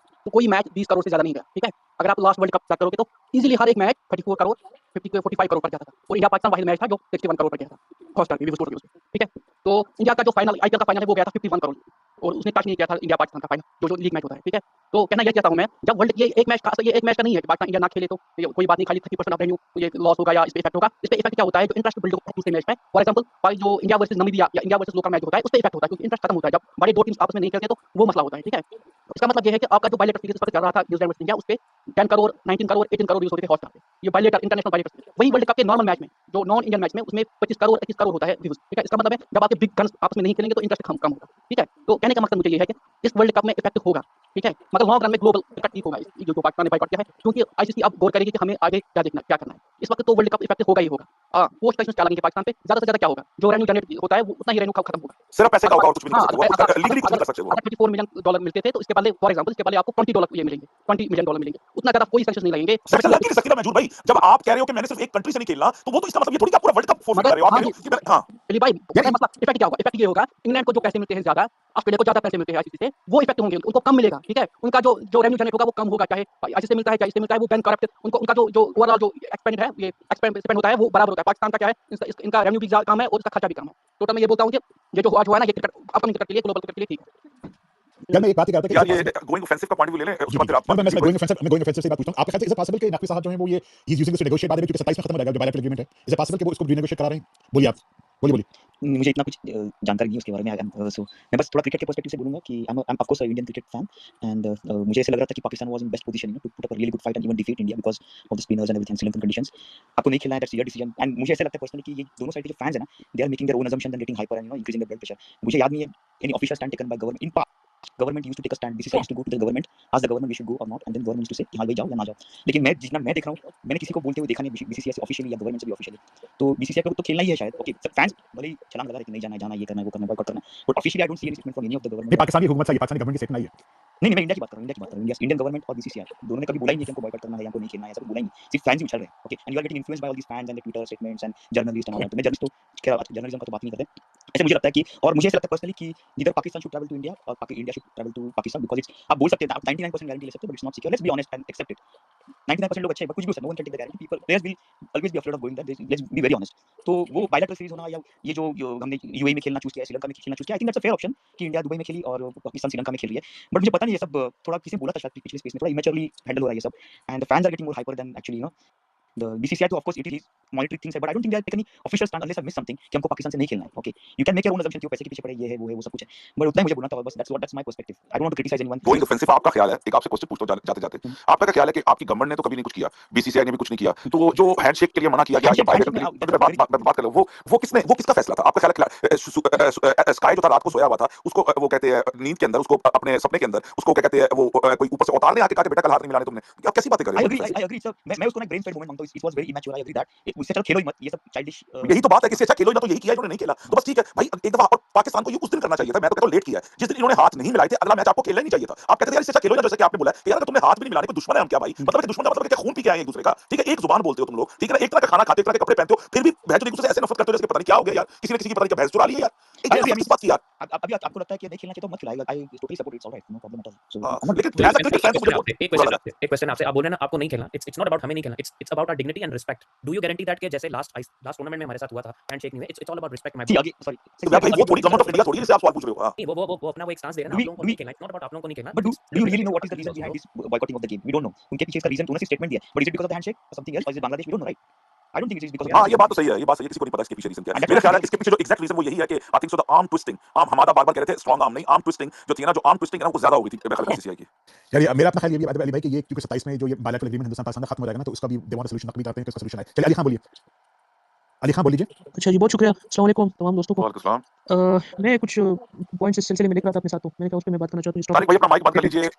तो कोई मैच 20 करोड़ से ज्यादा नहीं गया, ठीक है। अगर आप लास्ट वर्ल्ड कप चेक करोगे तो इजीली हर एक मैच 34 करोड़ 45 करोड़ पर जाता था, और इंडिया पाकिस्तान वाहिद मैच था जो 61 करोड़ पर गया था हॉटस्टार पे, विवो स्पोर्ट्स पे, ठीक है। तो इंडिया का जो फाइनल आईपीएल का फाइनल है वो गया था 51 करोड़, और उसने टच नहीं किया था इंडिया पाकिस्तान का फाइनल जो लीग मैच होता है, ठीक है। तो कहना यह चाहता हूँ मैं, जब वर्ल्ड ये एक मैच का नहीं है कि पाकिस्तान इंडिया ना खेले तो कोई बात नहीं, खाली 30% ऑफ रेवेन्यू ये लॉस होगा या इस पे इफेक्ट होगा। इस पे इफेक्ट क्या होता है, जो इंटरेस्ट बिल्ड होता है दूसरे मैच में, फॉर एग्जांपल जो इंडिया वर्सेस नामीबिया या इंडिया वर्सेस लोकल मैच होता है, उस पे इफेक्ट होता है, क्योंकि इंटरेस्ट खत्म होता है जब बड़ी दो टीम्स आपस में नहीं खेलते तो वो मसला होता है, ठीक है। इसका मतलब ये है कि आपका जो बायलेटरल सीरीज पर चल रहा था न्यूजीलैंड वर्सेस इंडिया, उस पे 10 करोड़ 19 करोड़ 18 करोड़ व्यूज होते थे हॉटस्टार पे, ये बायलेटर इंटरनेशनल बायलेटर। वही वर्ल्ड कप के नॉर्मल मैच में, जो नॉन इंडियन मैच में, उसमें 25 करोड़ 21 करोड़ होता है व्यूज, ठीक है। इसका मतलब है जब आपके बिग गन्स आपस में नहीं खेलेंगे तो इंटरेस्ट कम होगा, ठीक है। तो कहने का मकसद मुझे ये है कि इस वर्ल्ड कप में इफेक्ट होगा, ठीक है, मगर लॉन्ग रन में ग्लोबल क्रिकेट ठीक होगा जो पाकिस्तान ने बाइकआउट किया है, क्योंकि आईसीसी अब गौर करेगी कि हमें आगे क्या देखना क्या करना है। इस वक्त तो वर्ल्ड कप इफेक्ट होगा ही होगा। पोस्ट क्वेश्चन क्या लगेंगे पाकिस्तान पे, ज्यादा से ज्यादा क्या होगा, जो रेवेन्यू जनरेट होता है वो उतना ही रेवेन्यू खत्म होगा, सिर्फ पैसे का होगा और कुछ भी नहीं हाँ। कर सकते, वो लीगली कुछ नहीं कर सकते वो। अगर 24 मिलियन डॉलर मिलते थे तो इसके पहले फॉर एग्जांपल इसके पहले आपको $20 ये मिलेंगे, $20 मिलियन मिलेंगे, उतना ज्यादा कोई सैंक्शन नहीं लगेंगे। सैंक्शन लग ही नहीं सकती ना महजूर भाई, जब आप कह रहे हो कि मैंने सिर्फ एक कंट्री से नहीं खेलना, तो वो तो इसका मतलब ये थोड़ी कि आप पूरा वर्ल्ड कप फोर्फिट कर रहे हो। आप कह रहे हो कि मैं हां चलिए भाई, पता है मसला इफेक्ट क्या होगा, इफेक्ट ये होगा इंग्लैंड को जो पैसे मिलते हैं ज्यादा, ऑस्ट्रेलिया को ज्यादा पैसे मिलते हैं आईसीसी से, वो इफेक्ट होंगे, उनको कम मिलेगा, ठीक है। उनका जो रेवेन्यू जनरेट होगा वो कम होगा, चाहे आईसीसी से मिलता है चाहे इससे मिलता है, वो बैन करप्ट, उनको उनका जो ओवरऑल जो एक्सपेंड है, ये एक्सपेंड होता है वो बराबर होता है। पाकिस्तान का क्या है, इनका रेवेन्यू भी कम है और इसका खर्चा भी कम है। टोटल मैं ये बोलता हूं कि ये जो आज हुआ है ना, ये क्रिकेट अपकमिंग क्रिकेट के लिए, ग्लोबल क्रिकेट के लिए ठीक है। यार मैं एक बात ही कहता यार, ये गोइंग ऑफेंसिव का पॉइंट भी ले लें, उसके बाद फिर आप मैं गोइंग ऑफेंसिव से बात पूछता हूं। आपके ख्याल से इज इट पॉसिबल कि नकवी साहब जो है वो ये ही is using this to negotiate बाद में, क्योंकि 27 में खत्म हो जाएगा जो बायलैटरल एग्रीमेंट है, इज इट पॉसिबल कि वो इसको रीनेगोशिएट करा रहे हैं? बोलिए आप, बोलिए। मुझे इतना कुछ जानकारी नहीं है उसके बारे में, सो मैं बस थोड़ा क्रिकेट के पर्सपेक्टिव से बोलूंगा कि I am of course a Indian cricket fan, and मुझे ऐसा लग रहा था कि Pakistan was in best position to put up a really good fight and even defeat India because of the spinners and everything, selection conditions. आपको नहीं खेलना है, दैट्स योर डिसीजन। एंड मुझे ऐसा लगता है पर्सनली कि ये दोनों साइड के जो फैंस है ना, they are making their own assumptions and getting hyper and increasing their blood pressure. मुझे याद नहीं है any official stand taken by government in government used to take a stand, BCCI used to go to the government, ask the government we should go or not, and then government used to say कि हां भाई जाओ या ना जाओ। लेकिन मैं जितना मैं देख रहा हूं, मैंने किसी को बोलते हुए देखा नहीं बीसीसीआई से ऑफिशियली या गवर्नमेंट से भी ऑफिशियली। तो बीसीसीआई को तो खेलना ही है शायद, ओके फैंस भले ही छलांग लगा रहे कि नहीं जाना है, ये करना है, वो करना है, बॉयकॉट करना है, but officially I don't see any statement from any of the नहीं, गवर्नमेंट। पाकिस्तान की हुकूमत चाहिए, पाकिस्तानी गवर्नमेंट की स्टेटमेंट नहीं है। नहीं, मैं इंडिया की बात कर रहा हूँ, इंडियन गवर्नमेंट और बीसीसीआई दोनों ने कभी बोला ही नहीं कि हमको बॉयकॉट करना है या हमको नहीं खेलना है, ऐसा बोला ही नहीं, सिर्फ फैंस ही उछल रहे हैं, okay. And you are getting influenced by all these fans and the Twitter statements and journalist and all that. मैं जर्नलिस्ट तो क्या जर्नलिज्म का तो बात नहीं करते, ऐसे मुझे लगता है कि, और मुझे ऐसा लगता है पर्सनली कि neither Pakistan should travel to India और India should travel to Pakistan, because it's, आप बोल सकते हैं आप 99% गारंटी ले सकते हो, but it's not secure, let's be honest and accept it. 99% लोग अच्छे हैं, बट कुछ भी हो सकता है, no one can take the guarantee, people players will always be afraid of going there, let's be very honest. तो वो बायलैटरल सीरीज होना या ये जो हमने यूएई में खेलना चूज किया है, श्रीलंका में खेलना चूज किया, I think that's a fair option कि इंडिया दुबई में खेली और पाकिस्तान श्रीलंका में खेल रही है। बट मुझे पता नहीं ये सब थोड़ा किसी ने बोला था शायद पिछले स्पेस में, थोड़ा इमेच्योरली हैंडल हो रहा है ये सब, and the fans are getting more hyper than actually the BCCI तो of course it is monitoring things है, but I don't think they have taken any official stand unless I missed something कि हमको पाकिस्तान से नहीं खेलना है, okay, you can make your own assumption कि वो पैसे के पीछे पड़े, ये है वो है वो सब कुछ है, but उतना ही मुझे बोलना था बस, that's my perspective, I don't want to criticize anyone. Going offensive आपका ख्याल है, एक आपसे क्वेश्चन पूछता हूं जाते-जाते, आपका क्या ख्याल है कि आपकी गवर्नमेंट ने तो कभी नहीं कुछ किया, बीसीसीआई ने भी कुछ नहीं किया, तो वो जो हैंडशेक के लिए मना किया गया या बायलैटरल के लिए बात कर लो, वो किसका फैसला था? आपका ख्याल है स्काई जो था रात को सोया हुआ था, उसको वो कहते हैं नींद के अंदर, उसको अपने सपने के अंदर उसको क्या कहते हैं, वो कोई ऊपर से उतारने आके कहा कि बेटा कल हाथ नहीं मिलाने तुमने, आप कैसी बातें कर रहे हो? I agree sir, मैं उसको ना ब्रेन फेड मोमेंट मानता हूं, it was very immature, I agree that उससे खेलो ही मत, ये सब चाइल्डिश। यही तो बात है कि इससे अच्छा खेलो ही ना, तो यही किया इन्होंने नहीं खेला, तो बस ठीक है भाई, एक दफा और पाकिस्तान को ये उस दिन करना चाहिए था, मैं तो कहता हूं लेट किया है, जिस दिन इन्होंने हाथ नहीं मिलाए थे, अगला मैच आपको खेलना ही नहीं चाहिए था। आप कहते थे यार इससे अच्छा खेलो ना, जैसे कि आपने बोला कि यार अगर तुमने हाथ भी नहीं मिलाने, कोई दुश्मन है हम क्या भाई, मतलब कि दुश्मन का मतलब क्या खून पी के आए एक दूसरे का, ठीक है, एक जुबान बोलते हो तुम लोग, ठीक है ना, एक तरह का खाना खाते, एक तरह के कपड़े पहनते हो, फिर भी भैंस एक दूसरे से ऐसे नफरत करते हो जैसे पता नहीं क्या हो गया यार, किसी ने किसी की पता नहीं क्या भैंस चुरा ली है यार, एक बात की यार, अभी आपको लगता है कि नहीं खेलना चाहिए तो मत खिलाएगा, I totally support, it's alright, no problem at all. So लेकिन एज अ क्रिकेट फैन मुझे एक क्वेश्चन आपसे, आप बोल रहे हैं ना आपको नहीं खेलना, इट्स नॉट अबाउट हमें नहीं खेलना, it's about our dignity and respect. Do you guarantee that कि जैसे लास्ट टूर्नामेंट में हमारे साथ हुआ था, हैंडशेक नहीं हुआ, it's all about respect my जी आगे सॉरी भाई, वो थोड़ी गवर्नमेंट ऑफ इंडिया थोड़ी जिससे आप सवाल पूछ रहे हो। नहीं, वो अपना वो एक स्टांस दे रहे हैं ना, आप लोगों को नहीं खेलना, इट्स नॉट अबाउट आप लोगों को नहीं खेलना, but do you really know what is the reason behind this boycotting of the game? We don't know, उनके पीछे इसका रीजन, उन्होंने सिर्फ स्टेटमेंट दिया, but is it because of the handshake or something else, और is Bangladesh? We don't know right. I don't think it is because of हाँ, that. ये बात तो सही है, ये बात सही है, किसी को नहीं पता इसके पीछे रीजन क्या है। मेरा ख्याल है इसके पीछे जो एग्जैक्ट रीजन वो यही है कि I think so the arm twisting, arm हमादा बार-बार कह रहे थे स्ट्रांग आर्म नहीं, आर्म ट्विस्टिंग जो थी ना, जो आर्म ट्विस्टिंग है ना वो ज्यादा हो गई थी मेरे ख्याल में बीसीसीआई की। चलिए मेरा अपना ख्याल ये भी है अली भाई कि ये क्योंकि 27 में जो ये बायलैटरल एग्रीमेंट हिंदुस्तान पाकिस्तान का खत्म हो जाएगा ना, तो उसका भी दे वांट सॉल्यूशन भी चाहते हैं कि उसका सॉल्यूशन आए। चलिए अली खान बोलिए। अली खान बोल लीजिए। अच्छा जी, बहुत शुक्रिया। अस्सलाम वालेकुम तमाम दोस्तों को। वालेकुम सलाम। मैं कुछ पॉइंट्स इस सिलसिले में लिख रहा था अपने साथ, तो मैंने कहा उस पे मैं बात करना चाहता हूँ इस तारिक टॉपिक भाई अपना माइक बंद कर क्रिकेट। लीजिए।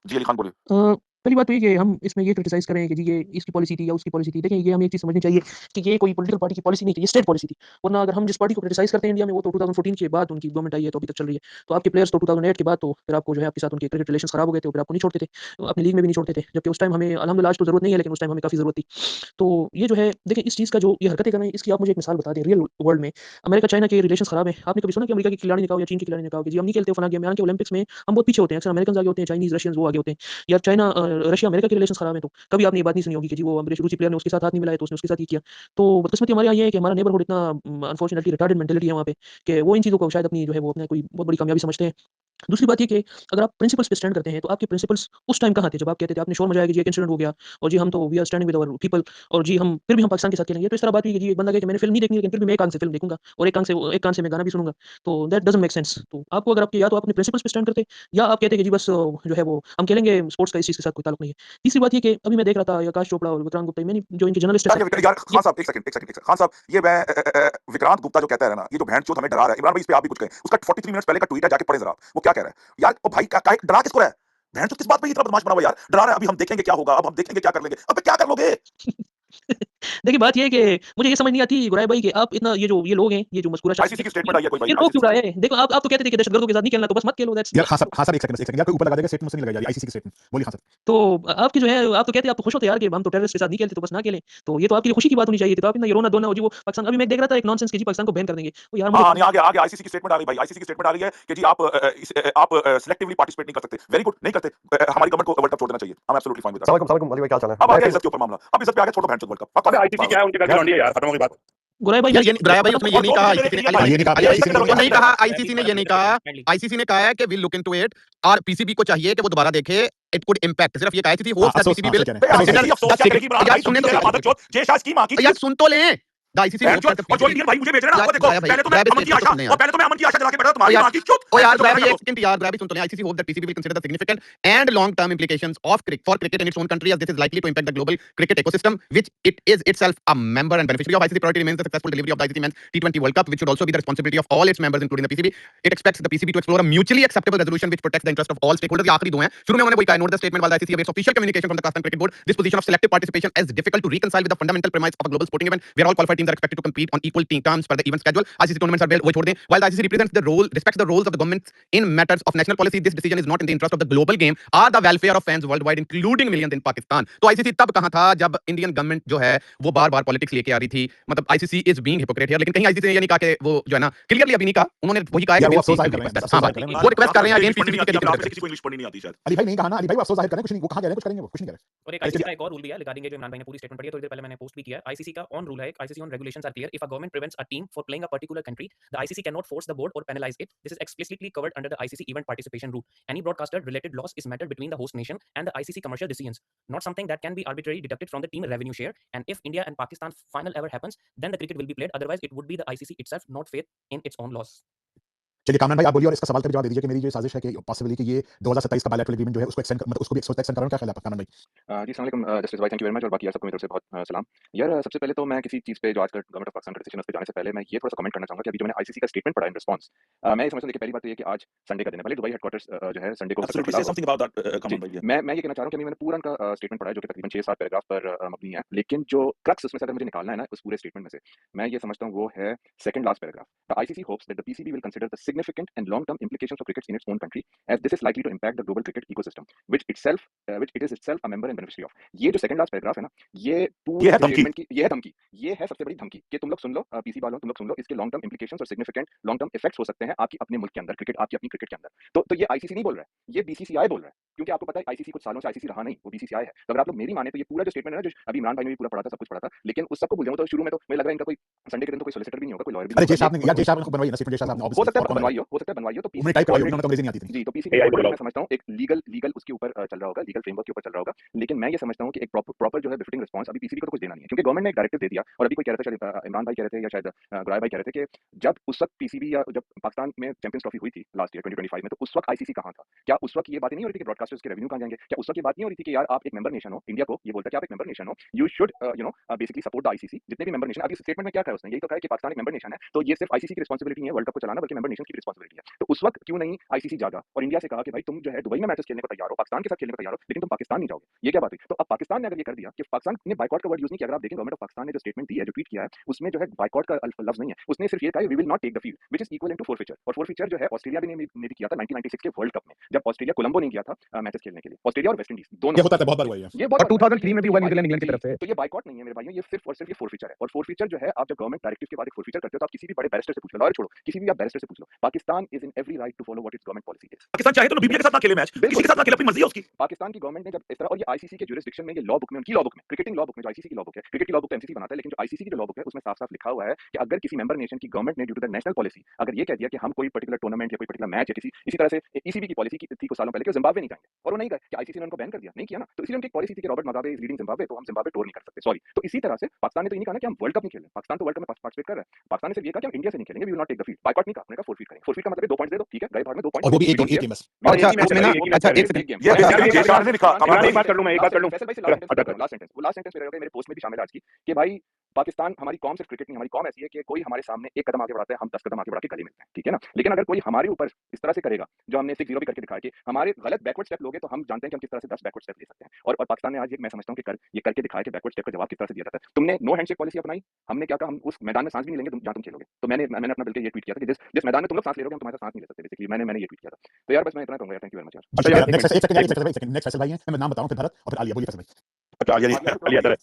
जी, अली खान बोलिए। पहली बात तो ये कि हम इसमें ये क्रिटिसाइज़ करें कि जी ये इसकी पॉलिसी थी या उसकी पॉलिसी थी। देखिए, ये हमें एक चीज़ समझनी चाहिए कि ये कोई पॉलिटिकल पार्टी की पॉलिसी नहीं थी, ये स्टेट पॉलिसी थी। वरना अगर हम जिस पार्टी को क्रिटिसाइज़ करते हैं इंडिया में, वो तो 2014 के बाद उनकी गवर्नमेंट आई है, तो अभी तक चल रही है। तो आपके प्लेयर्स तो 2008 के बाद तो फिर आपको जो है आपके साथ उनके क्रिकेट रिलेशंस खराब हो गए थे, फिर आपको नहीं छोड़ते थे, अपनी लीग में भी नहीं छोड़ते थे। जबकि उस टाइम हमें अल्हम्दुलिल्लाह आज तो ज़रूरत नहीं है, लेकिन उस टाइम हमें काफ़ी ज़रूरत थी। तो ये जो है देखिए, इस चीज़ का जो ये हरकतें कर रहे हैं, इसकी आप मुझे एक मिसाल बता दें रियल वर्ल्ड में। अमेरिका चाइना के रिलेशंस खराब हैं। आपने कभी सुना कि अमेरिका के खिलाड़ी ने कहा हो या चीन के खिलाड़ी ने कहा हो कि जी हम नहीं खेलते फलाना गेम में, हालांकि ओलंपिक्स में हम बहुत पीछे होते हैं। अक्सर अमेरिकन आगे होते हैं, चाइनीज़ रशियंस वो आगे होते हैं। या चाइना रशिया अमेरिका के रिलेशंस खराब हैं, तो कभी आपने ये बात नहीं सुनी होगी कि जी वो रूसी प्लेयर ने उसके साथ हाथ नहीं मिलाया, तो उसने उसके साथ ये किया। तो बदकिस्मती हमारे यहाँ ये है कि हमारा नेबरहुड इतना अनफॉर्चुनेटली रिटार्डेड मेंटालिटी है वहाँ पे, कि वो इन चीज़ों को शायद अपनी जो है वो अपने कोई बहुत बड़ी कामयाबी समझते हैं। दूसरी बात ये कि अगर आप प्रिंसिपल्स पे स्टैंड करते हैं, तो आपके प्रिंसिपल्स उस टाइम कहाँ थे जब आप कहते थे, आपने शोर मचाया कि जी एक इंसिडेंट हो गया और जी हम तो we are standing with our people और जी हम फिर भी हम पाकिस्तान के साथ खेलेंगे। तो इस तरह बात हुई कि जी एक बंदा कहे कि मैंने फ़िल्म नहीं देखनी, लेकिन फिर भी मैं एक कान से फ़िल्म देखूँगा और एक कान से मैं गाना भी सुनूँगा। तो दैट डज़न्ट मेक सेंस। तो आपको अगर आपके या तो आप अपने प्रिंसिपल्स पे स्टैंड करते, या आप कहते कि जी बस जो है वो हम खेलेंगे, स्पोर्ट्स का इस चीज़ के साथ कोई ताल्लुक नहीं है। तीसरी बात ये कि अभी मैं देख रहा था आकाश चोपड़ा और विक्रांत गुप्ता, मैंने जो इनके जर्नलिस्ट है यार यार ये खान साहब एक सेकंड खान साहब ये मैं विक्रांत गुप्ता जो कहता है ना, ये जो भेड़चोद हमें डरा रहा है, इमरान भाई इस पे आप भी कुछ कहें। उसका 43 मिनट्स पहले का ट्वीट है, जाके पढ़े जरा आप। वो क्या कह रहा है यार? ओ भाई क्या डरा किसको रहा है? भेड़चोद किस बात पे इतना बदमाश बना हुआ है यार? डरा रहा है, अभी हम देखेंगे क्या होगा, अब हम देखेंगे क्या कर लेंगे। अबे क्या कर लोगे? देखिए, बात ये है कि मुझे ये समझ नहीं आती गुराय भाई कि आप इतना ये लोग हैं, ये जो मज़कूरा शख्स आईसीसी की स्टेटमेंट आई है कोई भाई, ये रो क्यों रहा है? देखो आप तो कहते थे कि दहशतगर्दों के साथ नहीं खेलना, तो बस मत खेलो। दैट्स यार खान साहब एक सेकंड यार कोई ऊपर लगा देगा, स्टेटमेंट मुझसे नहीं लगाई जा रही आईसीसी की स्टेटमेंट। बोलिए खान साहब। तो आपकी जो है आप तो कहते हैं, आप तो खुश होते यार कि हम तो टेररिस्ट के साथ नहीं खेलते, तो बस ना खेलें। तो ये तो आपके लिए खुशी की बात होनी चाहिए थी। तो आप इतना ये रोना धोना हो जी वो पाकिस्तान, अभी मैं देख रहा था एक नॉनसेंस कि जी पाकिस्तान को बैन कर देंगे। तो यार मुझे हाँ, नहीं आगे आईसीसी की स्टेटमेंट आ रही भाई, आईसीसी की स्टेटमेंट आ रही है कि जी आप सिलेक्टिवली पार्टिसिपेट नहीं कर सकते। वेरी गुड, नहीं करते। हमारी गवर्नमेंट को वर्ल्ड कप छोड़ देना चाहिए। I am absolutely fine with that. सलाम अली भाई, क्या हाल है? अब आ गया इज्जत के ऊपर मामला। अब इज्जत पे आ गया, छोड़ो भेड़चोद वर्ल्ड कप। अबे आईसीसी क्या है, उनके घर की लौंडी है यार, खत्म हो गई बात। गुराय भाई यार ये नहीं, राया भाई उसने ये नहीं कहा, आईसीसी ने ये नहीं कहा, आईसीसी ने आईसीसी नहीं कहा, आईसीसी ने ये नहीं कहा। आईसीसी ने कहा है कि विल लुक इनटू इट और पीसीबी को चाहिए कि वो दोबारा देखे, इट कुड इंपैक्ट। सिर्फ ये कहा थी होप्स दैट पीसीबी विल यार सुनने तो जे शाह की मां की यार सुन तो लें। द आईसीसी और जो इंडियन भाई मुझे भेज रहे हैं ना, वो देखो पहले तो मैं अमन की आशा और पहले तो मैं अमन की आशा जला के बैठा तुम्हारी मां की चुप। ओ यार ग्रैब एक सेकंड यार, ग्रैब सुन तो ले। ICC hope that PCB will consider the significant and long term implications of cricket in its own country, as this is likely to impact the global cricket ecosystem, which it is itself a member and beneficiary of. ICC priority remains the successful delivery of the ICC Men's T20 World Cup, which should also be the responsibility of all its members, including the PCB. It expects the PCB to explore a mutually acceptable resolution which protects the interest of all stakeholders. ये आखिरी दो हैं, शुरू में उन्होंने वही कहा, note the statement while the ICC awaits official communication from the Pakistan Cricket Board. This position of selective participation is difficult to reconcile with the fundamental premise of a global sporting event where all qualified teams are expected to compete on equal terms per the event schedule. ICC tournaments are built, वो छोड़ दें. While the ICC respects the roles of the governments in matters of national policy, this decision is not in the interest of the global game or the welfare of fans worldwide, including millions in Pakistan. तो ICC तब कहाँ था जब Indian government जो है वो बार-बार politics लेके आ रही थी। मतलब ICC is being hypocrite here, लेकिन कहीं ICC ने ये नहीं कहा कि वो जो है ना क्लियरली अभी नहीं कहा, उन्होंने वही कहा है कि अफसोस जाहिर कर रहे हैं, हां बात वो रिक्वेस्ट कर रहे हैं अगेन पीसीबी के लिए। किसी को इंग्लिश पढ़नी नहीं आती शायद। अली भाई नहीं कहा ना, अली भाई वो अफसोस जाहिर कर रहे हैं, कुछ नहीं, वो कहाँ कह रहे हैं कुछ करेंगे, वो कुछ नहीं कर रहे। और एक आईसीसी का एक और रूल भी है रिगार्डिंग जो इमरान भाई ने पूरी स्टेटमेंट पढ़ी है, थोड़ी देर पहले मैंने पोस्ट भी किया है। आईसीसी का ऑन रूल है, ICC on regulations are clear. If a government prevents a team for playing a particular country, the ICC can not force the board or penalize it. This is explicitly covered under the ICC event participation rule. Any broadcaster related loss is matter between the host nation and the ICC commercial decisions, not something that can be arbitrarily deducted from the team revenue share. And if India and Pakistan final ever happens, then the cricket will be played. Otherwise, it would be the ICC itself, not faith in its own loss. चलिए कामरान भाई आप बोलिए और इसका सवाल का भी जवाब दे दीजिए कि मेरी जो साजिश है कि पॉसिबली कि ये 2027 का बायलैटरल एग्रीमेंट जो है उसको एक्सटेंड मतलब उसको भी एक्सटेंड कराना, क्या ख्याल है आपका कामरान भाई? जी अस्सलाम वालेकुम जस्टिस भाई, थैंक यू वेरी मच और बाकी यार सबको मेरी तरफ से बहुत सलाम। यार सबसे पहले तो मैं किसी चीज़ पे जो आजकल गवर्नमेंट ऑफ पाकिस्तान का डिसीजन उस पे जाने से पहले मैं ये थोड़ा सा कमेंट करना चाहूँगा कि अभी जो मैंने आईसीसी का स्टेटमेंट पढ़ा इन रिस्पांस, मैं ये समझता हूँ कि पहली बात तो ये कि आज संडे का दिन है, भले दुबई हेडक्वार्टर्स जो है संडे को Absolutely say something about that, Kamal भाई। मैं ये कहना चाह रहा हूँ कि अभी मैंने पूरा उनका स्टेटमेंट पढ़ा है जो कि तकरीबन 6-7 पैराग्राफ पर मबनी है, लेकिन जो क्रक्स उसमें से अगर मुझे निकालना है ना उस पूरे स्टेटमेंट में से, मैं ये समझता हूँ वो है second last paragraph. The ICC hopes that the PCB will consider the significant and long term implications of cricket in its own country, as this is likely to impact the global cricket ecosystem, which it is itself a member and beneficiary of। ये जो second last paragraph है ना, ये पूरी statement की ये है धमकी, ये है सबसे बड़ी धमकी कि तुम लोग सुन लो, पीसी वालों तुम लोग सुन लो, इसके लॉन्ग टर्म implications और सिग्निफिकेंट लॉन्ग टर्म इफेक्ट्स हो सकते हैं आपकी अपने मुल्क के अंदर, क्रिकेट आपकी अपनी क्रिकेट के अंदर। तो ये आईसीसी नहीं बोल रहा है, ये बीसीसीआई बोल रहा है। क्योंकि आपको पता है आईसीसी कुछ सालों से आईसीसी रहा नहीं, वो बीसीसीआई है। तो अगर आप लोग मेरी माने तो ये पूरा जो स्टेटमेंट है ना, जो अभी इमरान भाई ने भी पूरा पढ़ा था, सब कुछ पढ़ा था, लेकिन उस सबको भूल जाऊँ तो शुरू में तो मुझे लग रहा है इनका कोई संडे के दिन तो कोई सोलिसिटर भी नहीं होगा, कोई लॉयर भी अरे नहीं जय साहब होगा। ने यार, जय साहब ने बनवाई ना स्टेटमेंट, जय साहब ने हो ऑब्वियसली सकता है और कौन बनवाई हो सकता है बनवाई हो, तो उन्होंने पीसीबी टाइप करवाई होगी, ऑलरेडी उन्होंने तो अंग्रेजी नहीं आती थी। जी, तो पीसीबी AI को ऑलरेडी बुलाओ। मैं समझता हूँ एक लीगल उसके ऊपर चल रहा होगा, लीगल फ्रेमवर्क के ऊपर चल रहा होगा। लेकिन मैं ये समझता हूँ कि एक प्रॉपर जो है बिफिटिंग रिस्पॉन्स अभी पीसीबी को तो कुछ देना नहीं है, क्योंकि गवर्नमेंट ने एक डायरेक्टिव दे दिया। और अभी कोई कह रहा था, शायद इमरान भाई कह रहे थे या शायद गुराय भाई कह रहे थे कि जब उस वक्त पीसीबी या जब पाकिस्तान में चैंपियंस ट्रॉफी हुई थी लास्ट ईयर 2025 में, तो उस वक्त आईसीसी कहाँ था? क्या उस वक्त ये बात नहीं हो रही थी कि ब्रॉडकास्टर्स के रेवेन्यू कहाँ जाएंगे? क्या उस वक्त ये बात नहीं हो रही थी कि यार आप एक मेंबर नेशन हो, इंडिया को ये बोलता है कि आप एक मेंबर नेशन हो, you should basically support the ICC. जितने भी मेंबर नेशन, अभी स्टेटमेंट में क्या कहा उसने, यही तो कहा कि पाकिस्तान एक मेंबर नेशन है, तो ये सिर्फ आईसीसी की रिस्पांसिबिलिटी नहीं है वर्ल्ड कप को चलाना, बल्कि मेंबर नेशन की रिस्पांसिबिलिटी है। तो उस वक्त क्यों नहीं आईसीसी जागा और इंडिया से कहा कि भाई तुम जो है दुबई में मैचेस खेलने को तैयार हो, पाकिस्तान के साथ खेलने को तैयार हो, लेकिन तुम पाकिस्तान नहीं जाओगे? ये क्या बात हुई? तो अब पाकिस्तान ने अगर ये कर दिया कि पाकिस्तान ने बाइकॉट का वर्ड यूज नहीं किया, अगर आप देखें गवर्नमेंट ऑफ पाकिस्तान ने जो स्टेटमेंट दी है, जो ट्वीट किया है, उसमें जो है बाइकॉट का लफ्ज नहीं है, उसने सिर्फ ये कहा we will not take the field, which is equivalent to forfeiture. और फोरफीचर जो है ऑस्ट्रेलिया ने भी किया था 1996 के वर्ल्ड कप में, जब ऑस्ट्रेलिया कोलंबो नहीं गया था मैचेस खेलने के लिए, ऑस्ट्रेलिया और वेस्ट इंडीज दोनों। ये होता है, बहुत बार हुआ है ये बहुत और बार हुआ है। 2003 में भी हुआ न्यूजीलैंड इंग्लैंड की तरफ से। तो ये बाइकॉट नहीं है मेरे भाइयों, ये सिर्फ और सिर्फ ये फोरफीचर है। और फोरफीचर जो है, आप जब गवर्नमेंट डायरेक्टिव के बाद एक फोरफीचर करते हो, तो आप किसी भी बड़े बैरिस्टर से पूछ लो, लॉयर छोड़ो, किसी भी आप बैरिस्टर से पूछ लो, Pakistan is in every right to follow what its government policy is. Pakistan चाहे तो बीबीए के साथ ना खेले मैच, किसी के साथ ना खेले, अपनी मर्जी है उसकी। पाकिस्तान की गवर्नमेंट ने जब इस तरह, और ये आईसीसी के ज्यूरिसडिक्शन में, ये लॉ बुक में, उनकी लॉ बुक में, क्रिकेटिंग लॉ बुक में, जो आईसीसी की लॉ बुक है, क्रिकेट की लॉ बुक तो एमसीसी बनाता है, लेकिन जो आईसीसी की जो लॉ बुक है उसमें साफ-साफ लिखा हुआ है कि अगर किसी मेंबर नेशन की गवर्नमेंट ने due to the national policy अगर ये कह दिया कि हम कोई पर्टिकुलर टूर्नामेंट या कोई पर्टिकुलर मैच या किसी इसी तरह से ईसीबी की पॉलिसी की थी कुछ सालों पहले कि वो जिम्बाब्वे नहीं जाएंगे, और वो नहीं गए, कि आईसीसी ने उनको बैन कर दिया, नहीं किया ना, तो इसलिए उनकी एक पॉलिसी थी कि Robert Mugabe is leading Zimbabwe, तो हम जिम्बाब्वे टूर नहीं कर सकते, सॉरी। तो इसी तरह से पाकिस्तान ने तो ये नहीं कहा ना कि हम वर्ल्ड कप नहीं खेल रहे, पाकिस्तान तो वर्ल्ड कप में पार्टिसिपेट कर रहा है, पाकिस्तान ने सिर्फ ये कहा कि हम इंडिया से नहीं खेलेंगे, we will not take the field. Boycott नहीं कहा, उन्होंने कहा फोरफीट करेंगे। फोरफीट का मतलब है 2 पॉइंट्स दे दो, ठीक है, गए भाग में 2 पॉइंट, और वो भी एक गेम बस। और अच्छा उसमें ना, अच्छा एक एक सेकंड, गेम। ये बेसिकली जय साहब ने लिखा, इमरान, एक बात कर लूं मैं, एक बात कर लूं। फैसल भाई से लास्ट सेंटेंस, वो लास्ट सेंटेंस मेरे पोस्ट में भी शामिल है आज की, कि भाई पाकिस्तान, हमारी कौम सिर्फ क्रिकेट नहीं, हमारी कौम ऐसी है कि कोई हमारे सामने एक कदम आगे बढ़ाता है, हम 10 कदम आगे बढ़ा के गले मिलते हैं, ठीक है ना। लेकिन अगर कोई हमारे ऊपर इस तरह से करेगा, जो हमने 6-0 भी करके दिखाया कि हमारे गलत बैकवर्ड स्टेप लोगे, तो हम जानते हैं कि हम किस तरह से 10 बैकवर्ड स्टेप ले सकते हैं। और पाकिस्तान ने आज ये, मैं समझता हूँ कि ये करके दिखाया कि बैकवर्ड स्टेप का जवाब किस तरह से दिया जाता है। तुमने नो हैंडशेक पॉलिसी अपनाई, हमने क्या कहा, हम उस मैदान में सांस भी नहीं लेंगे जहां तुम खेलोगे। तो मैंने अपना बिल्कुल ये ट्वीट किया था कि जिस मैदान में तुम लोग सांस ले रहे हो, हम तुम्हारे साथ सांस नहीं ले सकते, बेसिकली मैंने ये ट्वीट किया था। तो यार बस मैं इतना कहूंगा, थैंक यू वेरी मच यार। अच्छा यार, नेक्स्ट फैसल भाई हैं, मैं नाम बताऊं, फिर भरत और फिर आलिया। बोलिए फैसल भाई। अच्छा अली इधर है।